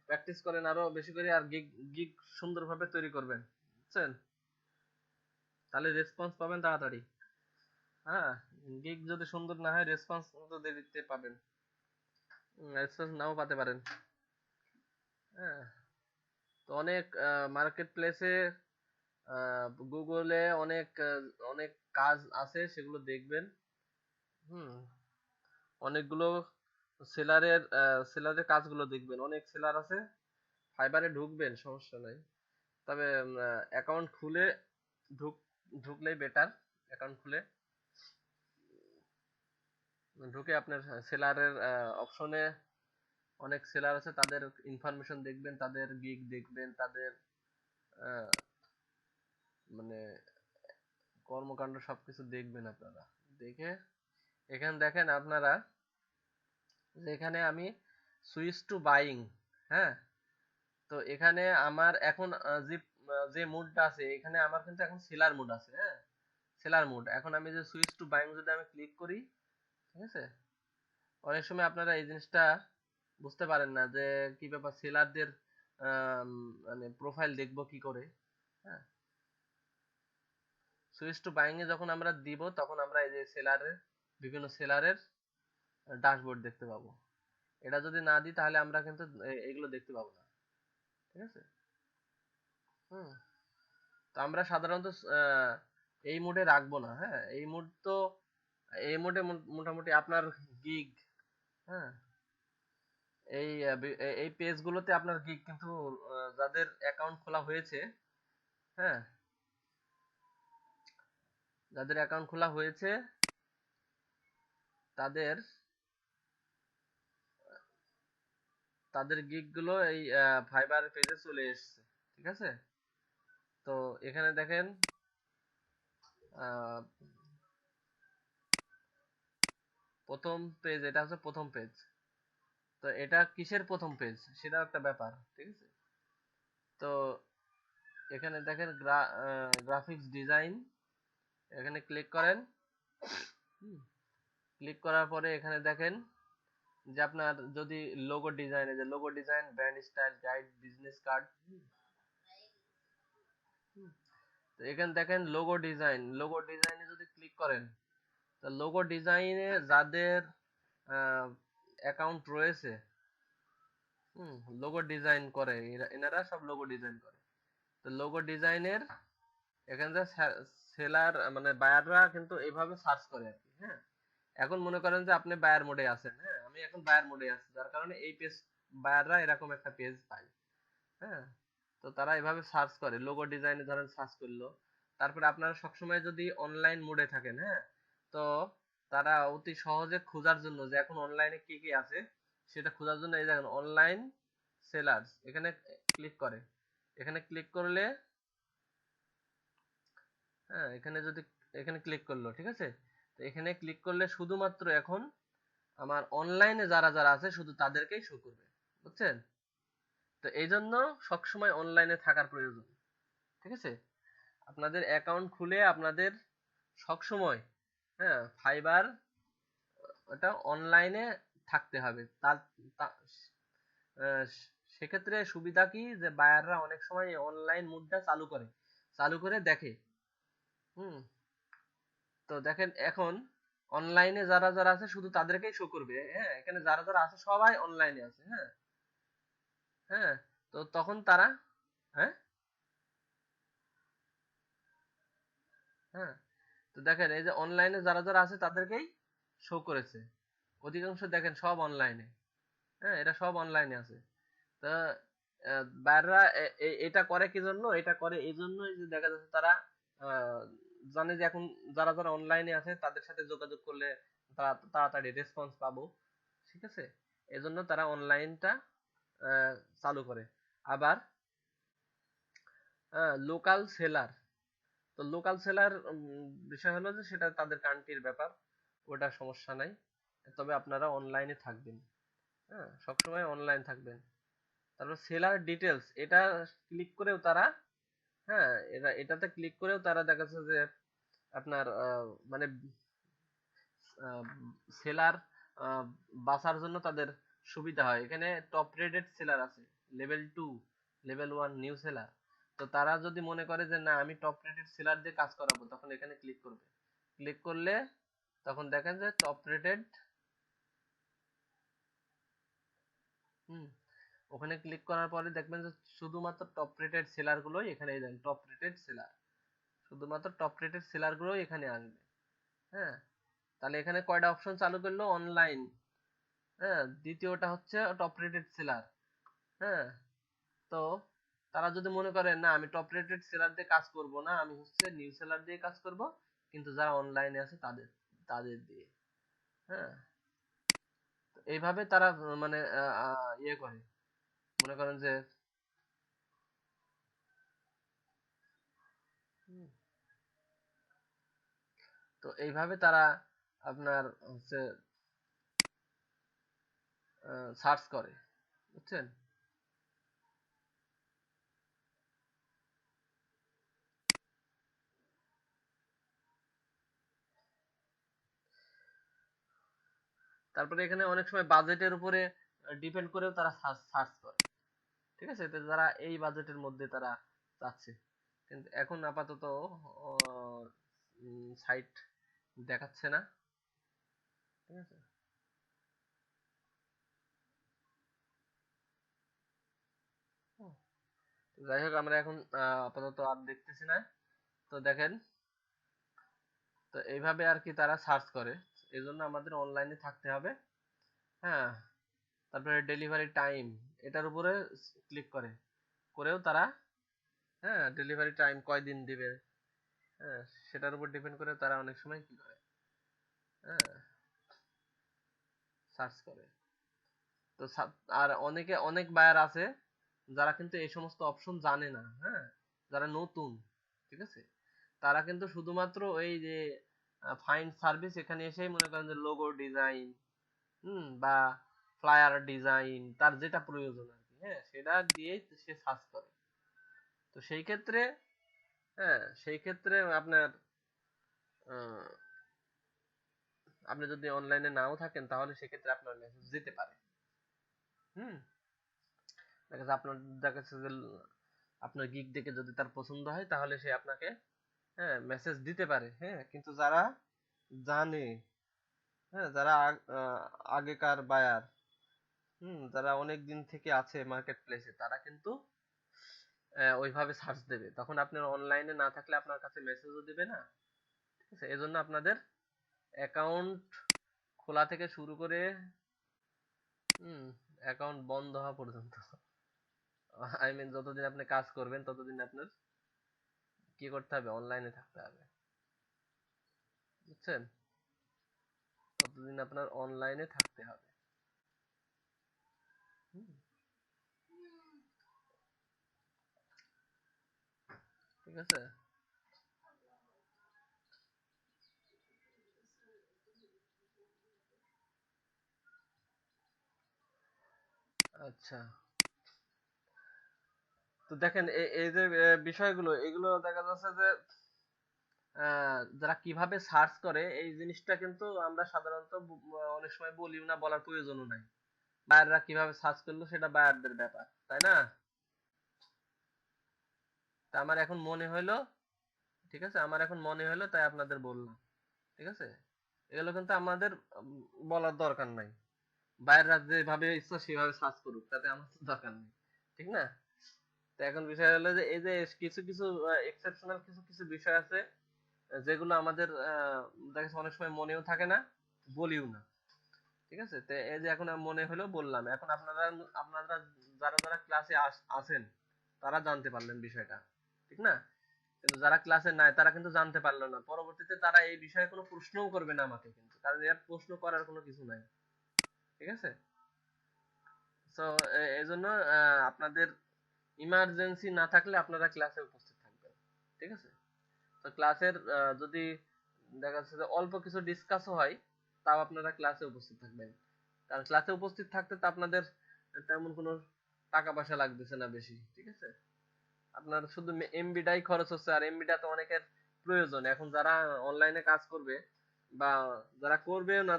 প্র্যাকটিস করেন আরো বেশি করে, আর গিগ গিগ সুন্দরভাবে তৈরি করবেন, বুঝছেন? তাহলে রেসপন্স পাবেন তাড়াতাড়ি। হ্যাঁ, গিগ যদি সুন্দর না হয় রেসপন্স তো দেরিতে পাবেন, রেসপন্স নাও পেতে পারেন। হ্যাঁ, তো অনেক মার্কেট প্লেসে গুগলে অনেক কাজ আছে, সেগুলো দেখবেন। হুম, অনেকগুলো সেলারের কাজগুলো দেখবেন, অনেক সেলার আছে। ফাইবারে ঢুকবেন, সমস্যা নাই। তবে অ্যাকাউন্ট খুলে ঢুক ঢুকলেই বেটার। অ্যাকাউন্ট খুলে ঢুকে আপনার সেলারের অপশনে অনেক সেলার আছে, তাদের ইনফরমেশন দেখবেন, তাদের গিগ দেখবেন, তাদের আহ, মানে কর্মকাণ্ড সবকিছু দেখবেন আপনারা। দেখে এখানে দেখেন আপনারা যে এখানে আমি সুইচ টু বাইং। হ্যাঁ, তো এখানে আমার এখন যে মুডটা আছে, এখানে আমার কিন্তু এখন সেলার মুড আছে। হ্যাঁ, সেলার মুড। এখন আমি যে সুইচ টু বাইং যদি আমি ক্লিক করি, ঠিক আছে, অনেক সময় আপনারা এই জিনিসটা বুঝতে পারেন না যে কি ব্যাপার, সেলারদের মানে প্রোফাইল দেখবো কি করে। হ্যাঁ, সুইচ টু বাইং এ যখন আমরা দিব, তখন আমরা এই যে বিভিন্ন সেলারের ড্যাশবোর্ড দেখতে পাবো। এটা যদি না দিই তাহলে আমরা কিন্তু এগুলো দেখতে পাবো না, ঠিক আছে? হুম, তো আমরা সাধারণত এই মুডে রাখবো না। হ্যাঁ, এই মুডে মোটামুটি আপনার গিগ, হ্যাঁ, এই পেজগুলোতে আপনার গিগ কিন্তু যাদের অ্যাকাউন্ট খোলা হয়েছে, হ্যাঁ, যাদের অ্যাকাউন্ট খোলা হয়েছে তাদের তাদের গিগ গুলো এই ফাইবার পেজে চলে এসেছে, ঠিক আছে? তো এখানে দেখেন আহ, প্রথম পেজ, এটা হচ্ছে প্রথম পেজ। তো এটা কিসের প্রথম পেজ সেটা একটা ব্যাপার, ঠিক আছে? তো এখানে দেখেন গ্রাফিক্স ডিজাইন, এখানে ক্লিক করেন। ক্লিক করার পরে এখানে দেখেন যে আপনার যদি লোগো ডিজাইন, এই যে logo design, brand style, guide, business card. তো এখানে দেখেন লোগো ডিজাইনে যদি ক্লিক করেন, তো লোগো ডিজাইনে যাদের অ্যাকাউন্ট রয়েছে, লোগো ডিজাইন করে, এনারা সব লোগো ডিজাইন করে। তো লোগো ডিজাইনের এখানে সেলার মানে বায়াররা কিন্তু এইভাবে সার্চ করে আর কি। হ্যাঁ, এখন মনে করেন যে আপনি বায়ার মোডে আছেন। হ্যাঁ, আমি এখন বায়ার মোডে আছি, যার কারণে এই পেজ বায়াররা এরকম একটা পেজ পায়। হ্যাঁ, তো তারা এভাবে সার্চ করে, লোগো ডিজাইনে ধরেন সার্চ করলো। তারপরে আপনারা সবসময় যদি অনলাইন মোডে থাকেন, হ্যাঁ, তো তারা অতি সহজে খোঁজার জন্য যে এখন অনলাইনে কি কি আছে সেটা খোঁজার জন্য এই দেখেন অনলাইন সেলার্স, এখানে ক্লিক করে। এখানে ক্লিক করলে, হ্যাঁ, এখানে ক্লিক করলো, ঠিক আছে? তো এখানে ক্লিক করলে শুধুমাত্র এখন আমার অনলাইনে যারা যারা আছে শুধু তাদেরকেই শো করবে, বুঝছেন? তো এই জন্য সবসময় অনলাইনে থাকার প্রয়োজন, ঠিক আছে? আপনাদের অ্যাকাউন্ট খুলে আপনাদের সবসময়, হ্যাঁ, ফাইবার ওটা অনলাইনে থাকতে হবে। তার তা- আহ, সেক্ষেত্রে সুবিধা কি যে বায়াররা অনেক সময় অনলাইন মুডটা চালু করে দেখে। হুম, তো দেখেন এখন অনলাইনে যারা যারা আছে শুধু তাদেরকেই শো করবে। হ্যাঁ, এখানে যারা যারা আছে সবাই অনলাইনে আছে। হ্যাঁ, হ্যাঁ, তো তখন তারা, হ্যাঁ, হ্যাঁ, তো দেখেন এই যে অনলাইনে যারা যারা আছে তাদেরকেই শো করেছে। অধিকাংশ দেখেন সব অনলাইনে। হ্যাঁ, এটা সব অনলাইনে আছে। তো বাইররা এটা করে কি জন্য, এটা করে এই জন্যই যে দেখা যাচ্ছে তারা আহ, জানে যে এখন যারা যারা অনলাইনে আছে তাদের সাথে যোগাযোগ করলে তারা তাড়াতাড়ি রেসপন্স পাবো, ঠিক আছে? এজন্য তারা অনলাইনটা চালু করে। আবার লোকাল সেলার, তো লোকাল সেলার বিষয় হলো যে সেটা তাদের কান্ট্রির ব্যাপার, ওটা সমস্যা নাই। তবে আপনারা অনলাইনে থাকবেন, হ্যাঁ, সবসময় অনলাইন থাকবেন। তারপর সেলার ডিটেলস, এটা ক্লিক করেও তারা, হ্যাঁ, এটাতে ক্লিক করেও তারা দেখা যাচ্ছে যে আপনার মানে সেলার বাছার জন্য তাদের সুবিধা হয়। এখানে টপ রেটেড সেলার আছে, লেভেল 2, লেভেল 1 নিউ সেলার। তো তারা যদি মনে করে যে না আমি টপ রেটেড সেলার দিয়ে কাজ করাবো, তখন এখানে ক্লিক করবে। ক্লিক করলে তখন দেখেন যে টপ রেটেড, হুম, ওখানে ক্লিক করার পরে দেখবেন যে শুধুমাত্র টপ রেটেড সেলার গুলোই এখানে, এই দেখেন টপ রেটেড সেলার, শুধুমাত্র টপ রেটেড সেলার গুলোই এখানে আসবে। হ্যাঁ, তাহলে এখানে কয়টা অপশন চালু করলো? অনলাইন, হ্যাঁ, দ্বিতীয়টা হচ্ছে টপ রেটেড সেলার। হ্যাঁ, তো তারা যদি মনে করে না আমি টপ রেটেড সেলার দিয়ে কাজ করব না, আমি হচ্ছে নিউ সেলার দিয়ে কাজ করব, কিন্তু যারা অনলাইনে আছে তাদের তাদের দিয়ে, হ্যাঁ, তো এইভাবে তারা মানে ইয়ে করে, মনে করেন যে হুম, তো এইভাবে তারা আপনার হচ্ছে সার্চ করে, বুঝছেন? তারপরে এখানে অনেক সময় বাজেটের উপরে ডিপেন্ড করেও তারা সার্চ করে, ঠিক আছে? তো যারা এই বাজেটের মধ্যে তারা চাচ্ছে, কিন্তু এখন আপাতত সাইট দেখাচ্ছে না, ঠিক আছে? হুম, তো যাই হোক আমরা এখন আপাতত আর দেখতেছি না। তো দেখেন, তো এইভাবে আর কি তারা সার্চ করে, এই জন্য আমাদের অনলাইনে থাকতে হবে। হ্যাঁ, তারপরে ডেলিভারি টাইম, এটার উপরে ক্লিক করে, করেও তারা, হ্যাঁ, ডেলিভারি টাইম কয়দিন দিবে, হ্যাঁ, সেটার উপর ডিপেন্ড করে তারা অনেক সময় কি করে, হ্যাঁ, সার্চ করে। তো আর অনেক বায়ার আছে যারা কিন্তু এই সমস্ত অপশন জানে না, হ্যাঁ, যারা নতুন, ঠিক আছে, তারা কিন্তু শুধুমাত্র এই যে ফাইন্ড সার্ভিস এখানে এসেই মনে করেন যে লোগো ডিজাইন, বা ফ্লায়ার ডিজাইন, তার যেটা প্রয়োজন আর কি, হ্যাঁ, সেটা দিয়েই সে সার্চ করে। তো সেই ক্ষেত্রে, হ্যাঁ, সেই ক্ষেত্রে আপনার আহ, আপনি যদি অনলাইনে নাও থাকেন তাহলে সেক্ষেত্রে আপনার মেসেজ যেতে পারে। হুম, দেখা যাচ্ছে আপনার, দেখা যাচ্ছে যে আপনার গিগ দেখে যদি তার পছন্দ হয় তাহলে সে আপনাকে, হ্যাঁ, মেসেজ দিতে পারে। হ্যাঁ, কিন্তু যারা জানে, হ্যাঁ, যারা আগেকার বায়ার, যারা অনেক দিন থেকে আছে মার্কেট প্লেসে, তারা কিন্তু ওইভাবে সার্চ দেবে, তখন আপনার অনলাইনে না থাকলে আপনার কাছে মেসেজও দিবে না, ঠিক আছে? এজন্য আপনাদের অ্যাকাউন্ট খোলা থেকে শুরু করে অ্যাকাউন্ট বন্ধ হওয়া পর্যন্ত, আই মিন যতদিন আপনি কাজ করবেন ততদিন আপনার কি করতে হবে? অনলাইনে থাকতে হবে, বুঝছেন? ততদিন আপনার অনলাইনে থাকতে হবে। হুম, ঠিক আছে। আচ্ছা, তো দেখেন এই যে বিষয়গুলো, এগুলো দেখা যাচ্ছে যে যারা কিভাবে সার্চ করে এই জিনিসটা কিন্তু আমরা সাধারণত অনেক সময় বলিও না, বলার প্রয়োজনও নাই। বায়াররা কিভাবে সার্চ করলো সেটা বায়ারদের ব্যাপার, তাই না? তা আমার এখন মনে হইলো, ঠিক আছে, আমার এখন মনে হইলো তাই আপনাদের বললাম, ঠিক আছে? এগুলো কিন্তু আমাদের বলার দরকার নাই। বায়াররা যেভাবে ইচ্ছা সেভাবে সার্চ করুক, তাতে আমার তো দরকার নেই, ঠিক না? তো এখন বিষয় হলো যে এই যে কিছু কিছু এক্সেপশনাল কিছু কিছু বিষয় আছে যেগুলো আমাদের দেখা যাচ্ছে অনেক সময় মনেও থাকে না, বলিও না, ঠিক আছে? তো এই যে এখন মনে হলো বললাম, এখন আপনারা আপনারা যারা যারা ক্লাসে আছেন তারা জানতে পারলেন বিষয়টা, ঠিক না? কিন্তু যারা ক্লাসে নাই তারা কিন্তু জানতে পারলো না, পরবর্তীতে তারা এই বিষয়ে কোনো প্রশ্নও করবে না আমাকে, কিন্তু কারণ এর প্রশ্ন করার কোনো কিছু নাই, ঠিক আছে? তো এই জন্য আপনাদের ইমার্জেন্সি না থাকলে আপনারা ক্লাসে উপস্থিত থাকবেন, ঠিক আছে? তো তো ক্লাসের যদি দেখা যাচ্ছে যে অল্প কিছু ডিসকাসও হয়, তাও আপনারা ক্লাসে উপস্থিত থাকবেন। কারণ ক্লাসে উপস্থিত থাকতে তো আপনাদের তেমন কোনো টাকা পয়সা লাগতেছে না বেশি, ঠিক আছে? আপনার শুধু এমবিটাই খরচ হচ্ছে, আর এমবিটা তো অনেকের প্রয়োজন। এখন যারা অনলাইনে কাজ করবে বা যারা করবেও না,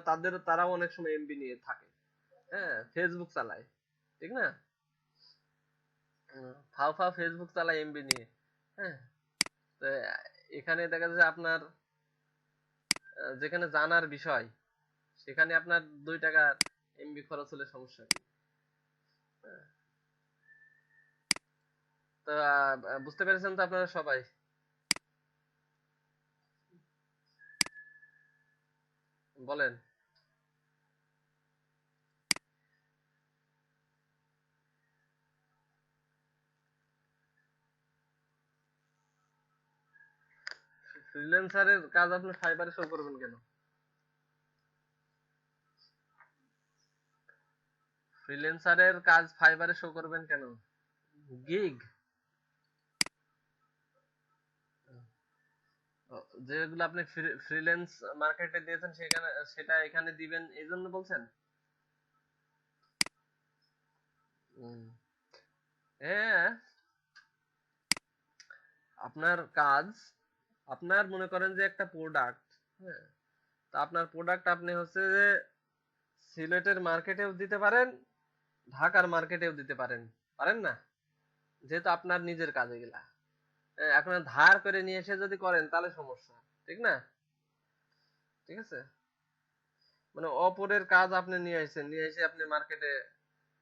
তারাও অনেক সময় এমবি নিয়ে থাকে। হ্যাঁ, ফেসবুক চালায়, ঠিক না? ফাও ফাও ফেসবুক চালায় এমবি নিয়ে। হ্যাঁ, তো এখানে দেখা যাচ্ছে আপনার যেখানে জানার বিষয়, সেখানে আপনার 2 টাকা এমবি খরচ হলে সমস্যা কি? হ্যাঁ, তো বুঝতে পেরেছেন তো আপনারা সবাই? বলেন। ফ্রিল্যান্সারের কাজ আপনি ফাইবারে শো করবেন কেন? ফ্রিল্যান্সারের কাজ ফাইবারে শো করবেন কেন? গিগ, যেগুলো আপনি ফ্রিল্যান্স মার্কেটে দিয়েছেন সেখানে, সেটা এখানে দিবেন এই জন্য বলছেন? হুম। হ্যাঁ, আপনার কাজ, আপনার মনে করেন যে একটা প্রোডাক্ট, হ্যাঁ, তা আপনার প্রোডাক্ট আপনি হচ্ছে যে সিলেটের মার্কেটেও দিতে পারেন, ঢাকার মার্কেটেও দিতে পারেন, পারেন না? যেহেতু আপনার নিজের কাজ এগুলা। এখন ধার করে নিয়ে এসে যদি করেন তাহলে সমস্যা, ঠিক না? ঠিক আছে, মানে অপরের কাজ আপনি নিয়ে আসছেন, নিয়ে এসে আপনি মার্কেটে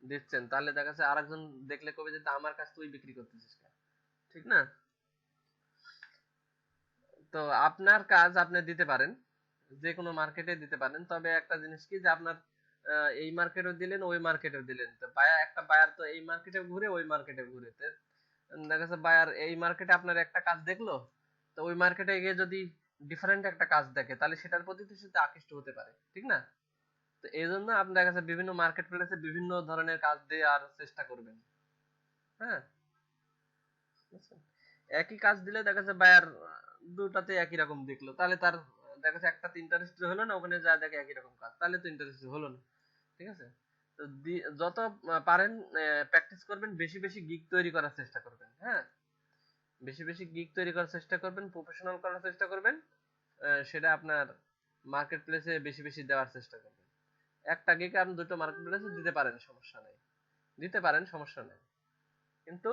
দিচ্ছেন, তাহলে দেখা যাচ্ছে আরেকজন দেখলে কবে যে তা আমার কাছ তুই বিক্রি করতেছিস কেন? ঠিক না? তো আপনার কাজ আপনি দিতে পারেন, যে কোনো মার্কেটে দিতে পারেন, তবে একটা জিনিস কি যে আপনার এই মার্কেটেও দিলেন ওই মার্কেটেও দিলেন, তো একটা বায়ার তো এই মার্কেটে ঘুরে ওই মার্কেটে ঘুরে, তো দেখা যাচ্ছে বায়ার এই মার্কেটে আপনার একটা কাজ দেখলো, তো ওই মার্কেটে গিয়ে যদি ডিফারেন্ট একটা কাজ দেখে তাহলে সেটার প্রতি তো সে আকৃষ্ট হতে পারে, ঠিক না? তো এই জন্য আপনি দেখা যাচ্ছে বিভিন্ন মার্কেট প্লেসে বিভিন্ন ধরনের কাজ দেওয়ার চেষ্টা করবেন। হ্যাঁ, বুঝছেন? একই কাজ দিলে দেখা যাচ্ছে বায়ার দুটাতে একই রকম দেখলো, তাহলে তার দেখা যাচ্ছে একটাতে ইন্টারেস্ট হলো না, ওখানে যা দেখে একই রকম কাজ, তাহলে তো ইন্টারেস্ট হলো না, ঠিক আছে? তো যত পারেন প্র্যাকটিস করবেন, বেশি বেশি গিগ তৈরি করার চেষ্টা করবেন। হ্যাঁ, বেশি বেশি গিগ তৈরি করার চেষ্টা করবেন, প্রফেশনাল করার চেষ্টা করবেন। সেটা আপনার মার্কেট প্লেসে বেশি বেশি দেওয়ার চেষ্টা করবেন। একটা গিগ আপনি দুটো মার্কেট প্লেসে দিতে পারেন, সমস্যা নেই, দিতে পারেন, সমস্যা নেই। কিন্তু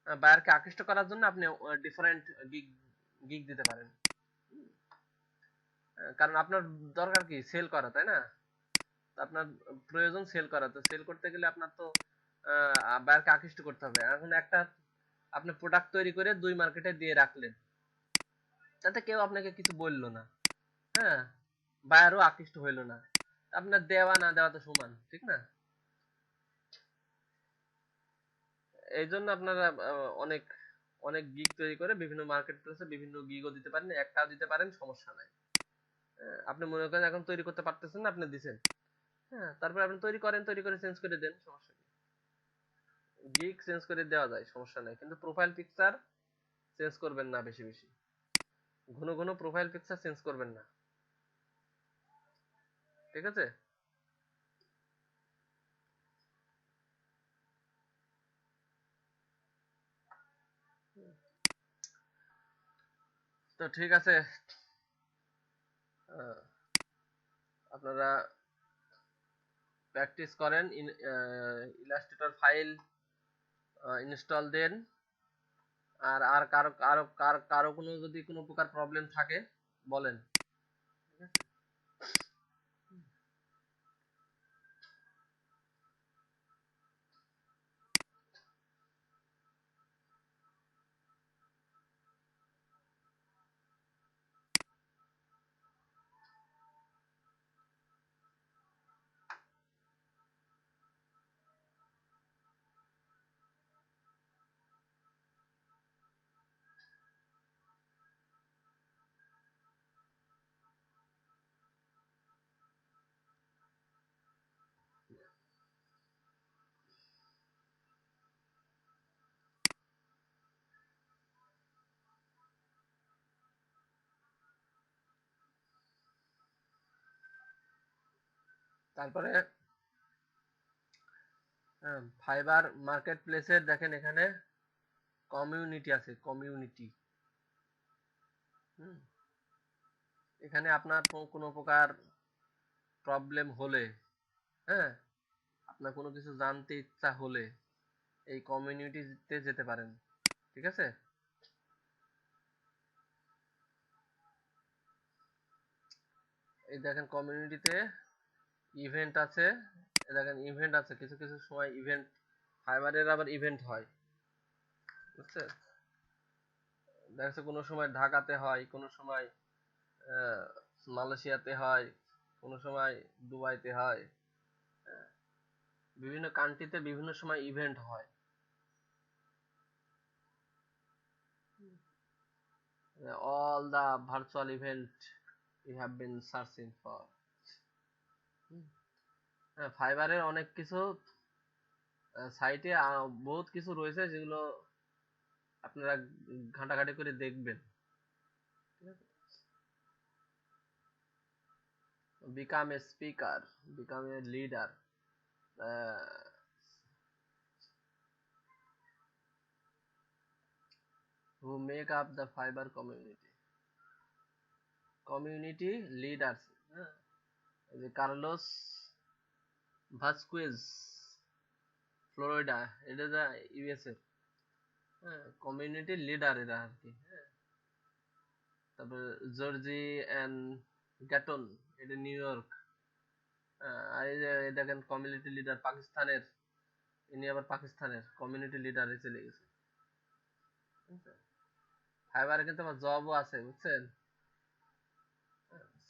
বায়ারকে আকৃষ্ট করার জন্য আপনি ডিফারেন্ট গিগ গিগ দিতে পারেন। কারণ আপনার দরকার কি সেল করা, তাই না? তো আপনার প্রয়োজন সেল করা, তো সেল করতে গেলে আপনার তো বায়ারকে আকৃষ্ট করতে হবে। এখন একটা আপনি প্রোডাক্ট তৈরি করে 2 মার্কেটে দিয়ে রাখলেন, তাতে কেউ আপনাকে কিছু বললো না, হ্যাঁ, বায়ারও আকৃষ্ট হইলো না, আপনার দেওয়া না দেওয়া তো সমান, ঠিক না? এই জন্য আপনারা অনেক অনেক গিগ তৈরি করে বিভিন্ন মার্কেট প্লেসে বিভিন্ন গিগও দিতে পারেন, একটাও দিতে পারেন, সমস্যা নাই। আপনি মনে করেন এখন তৈরি করতে পারতেছেন না, আপনি দিছেন, হ্যাঁ, তারপরে আপনি তৈরি করেন, তৈরি করে চেঞ্জ করে দেন, সমস্যা কি? গিগ চেঞ্জ করে দেওয়া যায়, সমস্যা নাই, কিন্তু প্রোফাইল পিকচার চেঞ্জ করবেন না বেশি বেশি, ঘন ঘন প্রোফাইল পিকচার চেঞ্জ করবেন না, ঠিক আছে? তো ঠিক আছে, আহ, আপনারা প্র্যাকটিস করেন, ইলাস্ট্রেটর ফাইল ইনস্টল দেন, আর আর কারো কোনো যদি কোনো প্রকার প্রবলেম থাকে বলেন, ঠিক আছে? তারপরে ফাইবার মার্কেট প্লেসের দেখেন এখানে কমিউনিটি আছে, কমিউনিটি। এখানে আপনার কোনো প্রকার প্রবলেম হলে, হ্যাঁ, আপনার কোনো কিছু জানতে ইচ্ছা হলে এই কমিউনিটিতে যেতে পারেন, ঠিক আছে। এই দেখেন কমিউনিটিতে ইভেন্ট আছে, দেখেন ইভেন্ট আছে, কিছু কিছু সময় ইভেন্ট, ফাইবারের আবার ইভেন্ট হয়, বুঝছেন। দেখা যাচ্ছে কোনো সময় ঢাকাতে হয়, কোনো সময় মালয়েশিয়াতে হয়, কোনো সময় দুবাইতে হয়, বিভিন্ন কান্ট্রিতে বিভিন্ন সময় ইভেন্ট হয়। All the virtual event you have been searching for. ফাইবারের অনেক কিছু সাইটে বহুত কিছু রয়েছে যেগুলো আপনারা ঘাটাঘাটি করে দেখবেন। Become a speaker, become a leader, who make up the fiber community. Community leaders, the Carlos Vasquez, Florida, এটা যা ইউএসএ, কমিউনিটি লিডার এরা আর কি। তারপর জর্জি অ্যান্ড গ্যাটন, এটা নিউ ইয়র্ক। আর এই যে দেখেন কমিউনিটি লিডার পাকিস্তানের, ইনি আবার পাকিস্তানের কমিউনিটি লিডারে চলে গেছে। ফাইবারে কিন্তু আমার জবও আছে, বুঝছেন।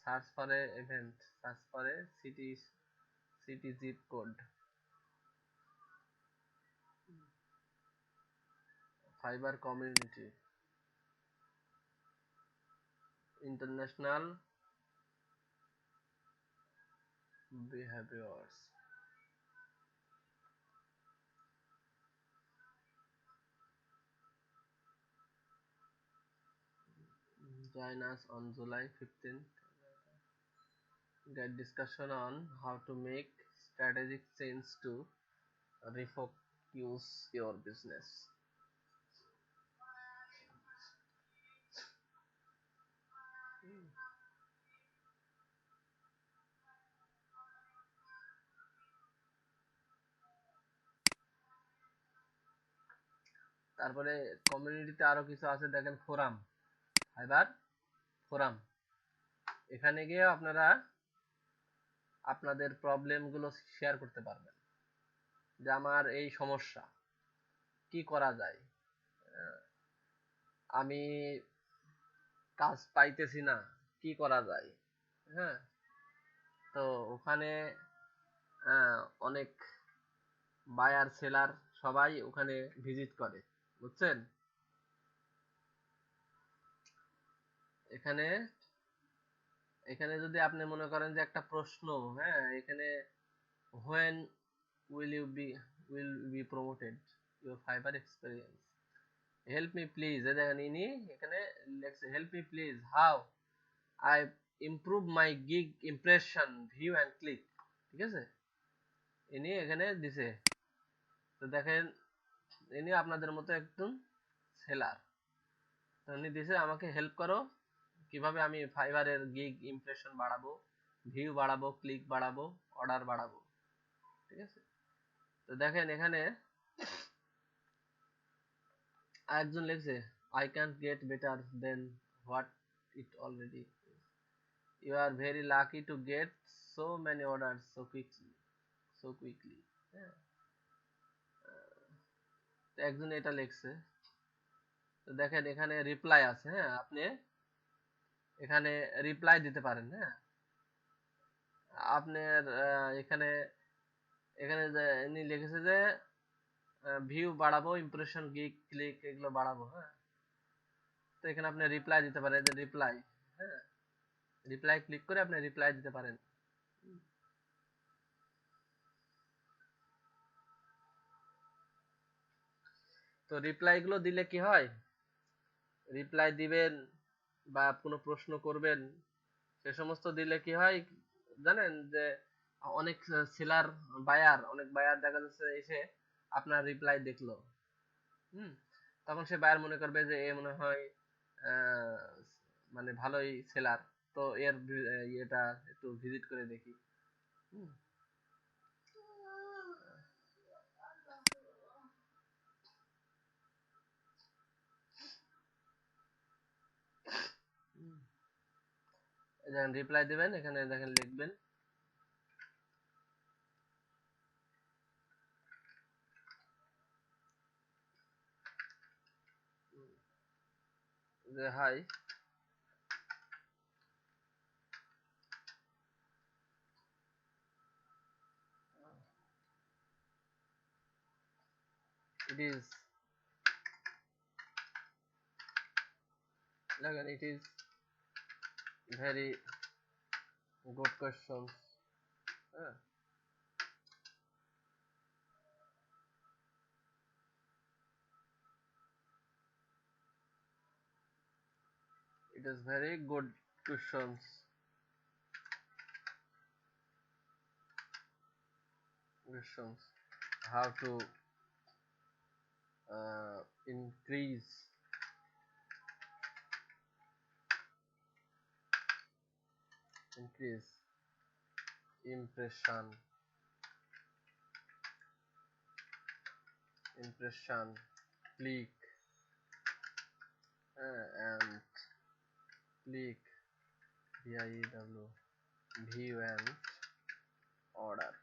Search for event, search for city zip code, fibre community, international behaviors. Join us on July 15th. Get discussion on how to make strategic change to refocus your business. তারপরে কমিউনিটিতে আরো কিছু আছে, দেখেন ফোরাম, ফাইবার ফোরাম। এখানে গিয়ে আপনারা আপনাদের প্রবলেম গুলো শেয়ার করতে পারবেন, যে আমার এই সমস্যা, কি করা যায়, আমি কাজ পাইতেছি না, কি করা যায়। হ্যাঁ, তো ওখানে অনেক বায়ার সেলার সবাই ওখানে ভিজিট করে, বুঝছেন। এখানে এখানে যদি আপনি মনে করেন যে একটা প্রশ্ন, হ্যাঁ, এখানে when will be promoted your fiber experience, help me please, দেখেন ইনি এখানে লেখছে help me please how I improve my gig impression view and click, ঠিক আছে, ইনি এখানে দিছে। তো দেখেন ইনি আপনাদের মতো একজন সেলার, তো উনি দিছে আমাকে হেল্প করো কিভাবে আমি ফাইবারের গিগ ইমপ্রেশন বাড়াবো, ভিউ বাড়াবো, ক্লিক বাড়াবো, অর্ডার বাড়াবো, ঠিক আছে। তো দেখেন এখানে আরেকজন লিখছে I can't get better than what it already is. You are very lucky to get so many orders so quickly. হ্যাঁ, তো একজন এটা লিখছে। তো দেখেন এখানে রিপ্লাই আছে, হ্যাঁ, আপনি এখানে রিপ্লাই দিতে পারেন। হ্যাঁ, আপনার এখানে এখানে যে ইনি লিখেছে যে ভিউ বাড়াবো, ইমপ্রেশন, গিগ, ক্লিক এগুলো বাড়াবো। হ্যাঁ, তো এখানে আপনি রিপ্লাই দিতে পারেন, যে রিপ্লাই, হ্যাঁ, রিপ্লাই ক্লিক করে আপনি রিপ্লাই দিতে পারেন। তো রিপ্লাই গুলো দিলে কি হয়, রিপ্লাই দিবেন বা কোনো প্রশ্ন করবেন, সে সমস্ত দিলে কি হয় জানেন, যে অনেক সেলার বায়ার, অনেক বায়ার দেখা যাচ্ছে এসে আপনার রিপ্লাই দেখলো। হুম, তখন সে বায়ার মনে করবে যে এ মনে হয় আহ, মানে ভালোই সেলার, তো এর ইয়েটা একটু ভিজিট করে দেখি। হুম, হুম। এই দেখেন রিপ্লাই দিবেন, এখানে দেখেন লিখবেন যে হাই, ইট ইজ, দেখেন it is very good question. হ্যাঁ, it is very good questions how to increase increase impression impression click and click VIEW view and order.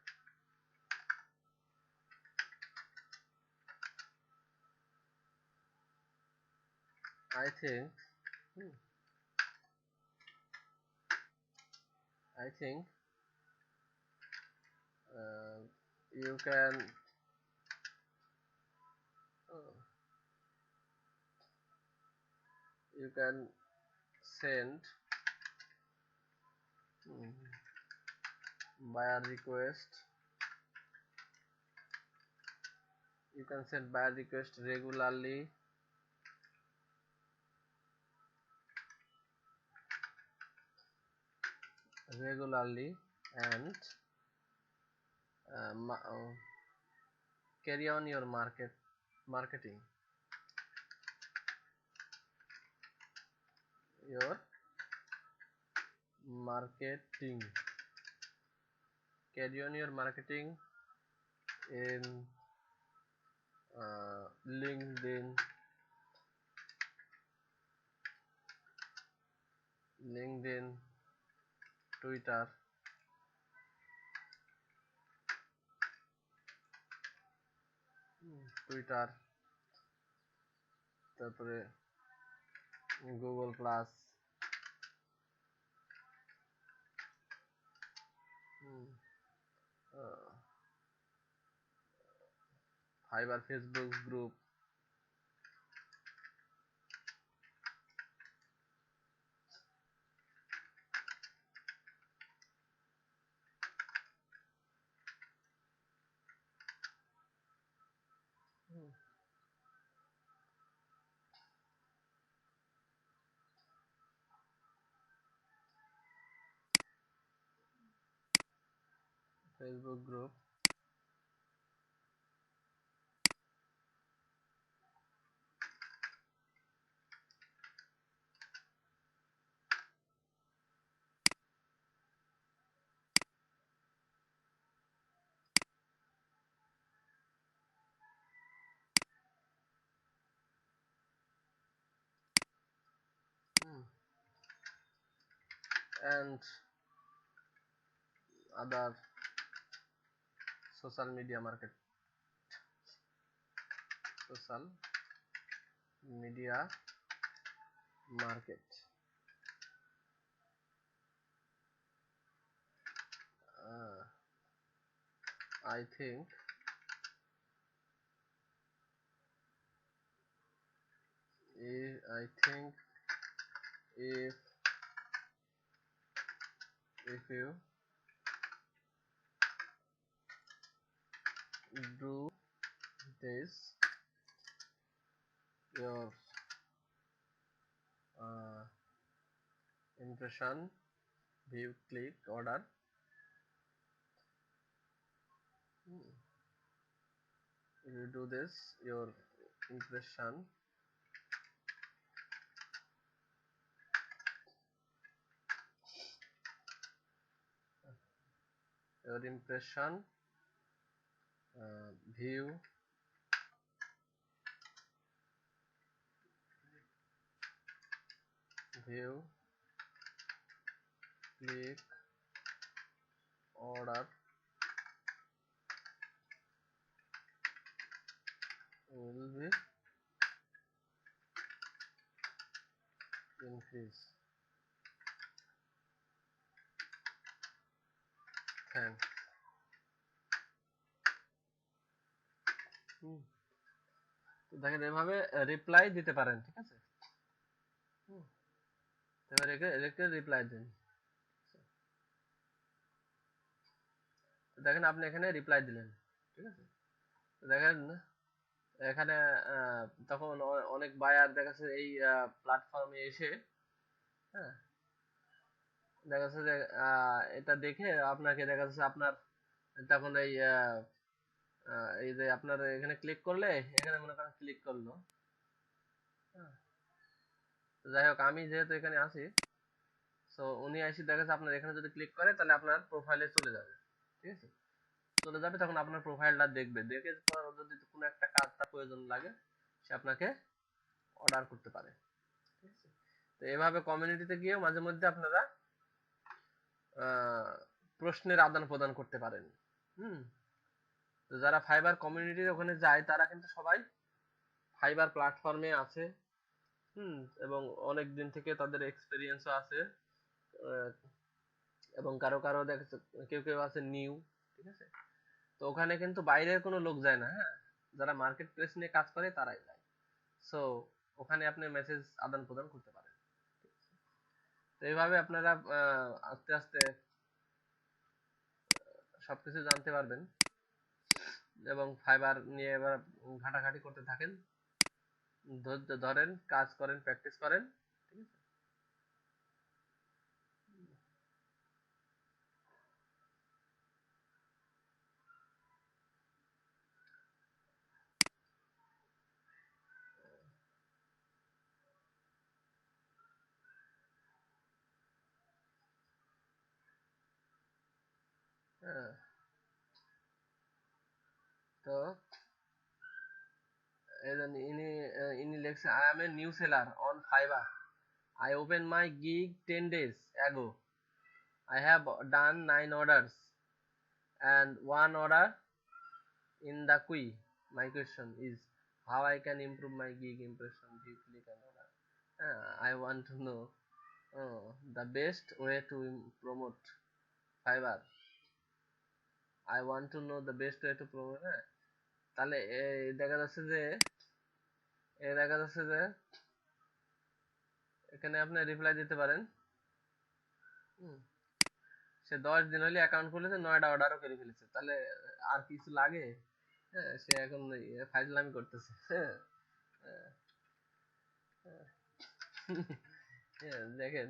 I think hmm, I think uh, you can uh, you can send buyer request, you can send buyer request regularly and carry on your marketing your marketing carry on your marketing in LinkedIn, LinkedIn, Twitter, Twitter, তারপরে Google plus, Fiverr, Facebook group, Facebook group, and other social media market, social media market. I think I think if you do this, your impression, view, click, order You do this, your impression, view, click, order will be increase. Thanks. তো দেখেন এভাবে reply দিতে পারেন, ঠিক আছে। এবার রেখে reply দিন। দেখেন আপনি এখানে রিপ্লাই দিলেন, ঠিক আছে। দেখেন এখানে তখন অনেক বায়ার দেখাচ্ছে এই প্ল্যাটফর্মে এসে, হ্যাঁ, দেখা যাচ্ছে যে এটা দেখে আপনাকে দেখা যাচ্ছে আপনার তখন এই যে আপনার এখানে ক্লিক করলে এখানে মনে করেন ক্লিক করলো, হ্যাঁ। যাই হোক আমি যেহেতু এখানে আছি, সো উনি এসে দেখা যাচ্ছে আপনার এখানে যদি ক্লিক করে তাহলে আপনার প্রোফাইলে চলে যাবে, ঠিক আছে। চলে যাবে তখন আপনার প্রোফাইলটা দেখবে, দেখে পর যদি কোনো একটা কাজ তার প্রয়োজন লাগে সে আপনাকে অর্ডার করতে পারে, ঠিক আছে। তো এভাবে কমিউনিটিতে গিয়েও মাঝে মধ্যে আপনারা প্রশ্নের আদান প্রদান করতে পারেন। তো যারা ফাইবার কমিউনিটির ওখানে যায় তারা কিন্তু সবাই ফাইবার প্ল্যাটফর্মে আছে, এবং অনেক দিন থেকে তাদের এক্সপেরিয়েন্সও আছে, এবং কারো কারো দেখা কেউ কেউ আছে নিউ, ঠিক আছে। তো ওখানে কিন্তু বাইরের কোনো লোক যায় না, হ্যাঁ, যারা মার্কেট প্লেস নিয়ে কাজ করে তারাই যায়। সো ওখানে আপনি মেসেজ আদান প্রদান করতে পারেন। তো এইভাবে আপনারা আস্তে আস্তে সবকিছু জানতে পারবেন এবং ফাইবার নিয়ে এবার ঘাটাঘাটি করতে থাকেন, ধৈর্য ধরেন, কাজ করেন, প্র্যাকটিস করেন, ঠিক আছে। হ্যাঁ, তো ইনি লেখছে I am a new seller on Fiverr. I opened my gig 10 days ago. I have done 9 orders and one order in the queue. My question is how I can improve my gig impression, view, click and order. I want to know the best way to promote Fiverr. I want to know the best way to promote. তাহলে দেখা যাচ্ছে যে এখানে আপনি reply দিতে পারেন, সে 10 দিন হলে অ্যাকাউন্ট খুলেছে, 9টা অর্ডারও করে ফেলেছে, তাহলে আর কিছু লাগে? হ্যাঁ, সে এখন ফাইজলামি করতেছে। হ্যাঁ, হ্যাঁ, দেখেন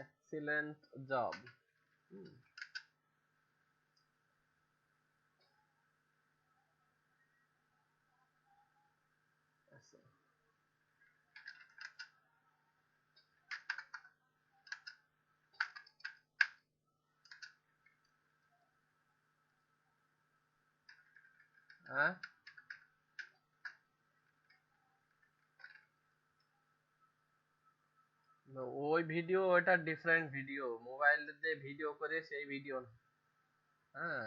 এক্সিলেন্ট জব। হ্যাঁ, ওই ভিডিও, ওইটা ডিফারেন্ট ভিডিও, মোবাইলে যে ভিডিও করে সেই ভিডিও। হ্যাঁ,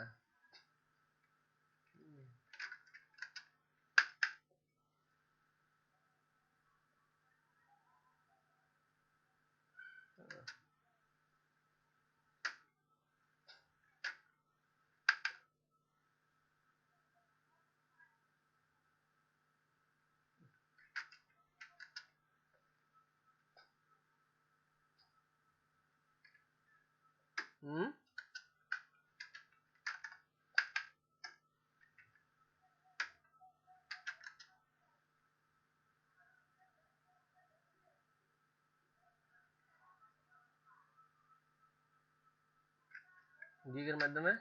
হুম, গিগের মাধ্যমে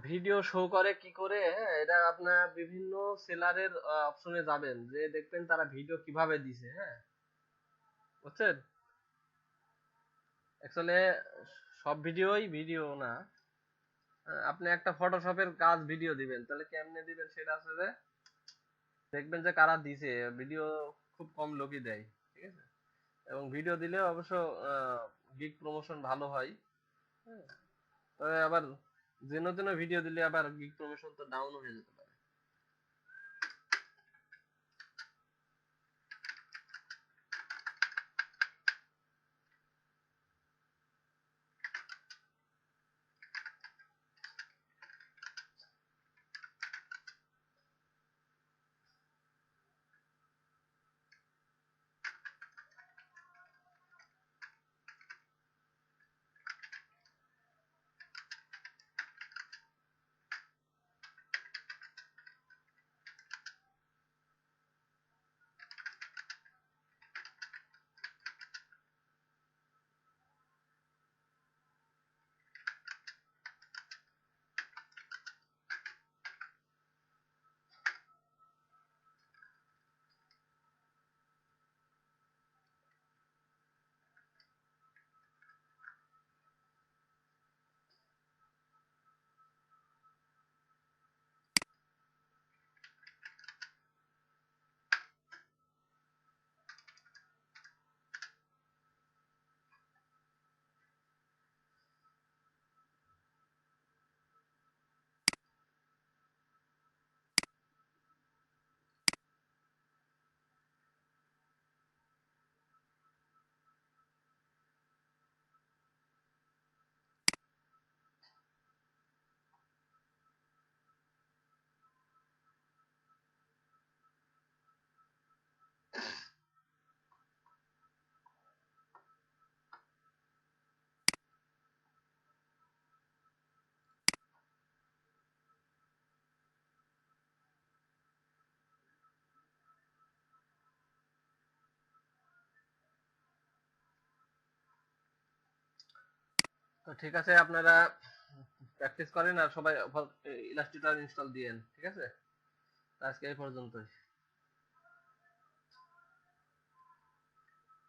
ভিডিও শো করে কি করে? হ্যাঁ, এটা আপনার বিভিন্ন সেলারের অপশনে যাবেন, যে দেখবেন তারা ভিডিও কিভাবে দিছে। হ্যাঁ, বুঝছেন? অ্যাকচুয়ালি সব ভিডিওই ভিডিও না। আপনি একটা ফটোশপের কাজ ভিডিও দিবেন, তাহলে কেমনে দিবেন সেটা আছে যে দেখবেন যে কারা দিছে ভিডিও। খুব কম লোকই দেয়, ঠিক আছে? এবং ভিডিও দিলে অবশ্য গিগ প্রমোশন ভালো হয়। হ্যাঁ, তবে আবার যেন তেন ভিডিও দিলে আবার গিগ প্রমোশন তো ডাউন হয়ে যেতে পারে। তো ঠিক আছে, আপনারা প্র্যাকটিস করেন আর সবাই ইলাস্ট্রেটর ইনস্টল দিয়েন, ঠিক আছে? আজকে এই পর্যন্তই।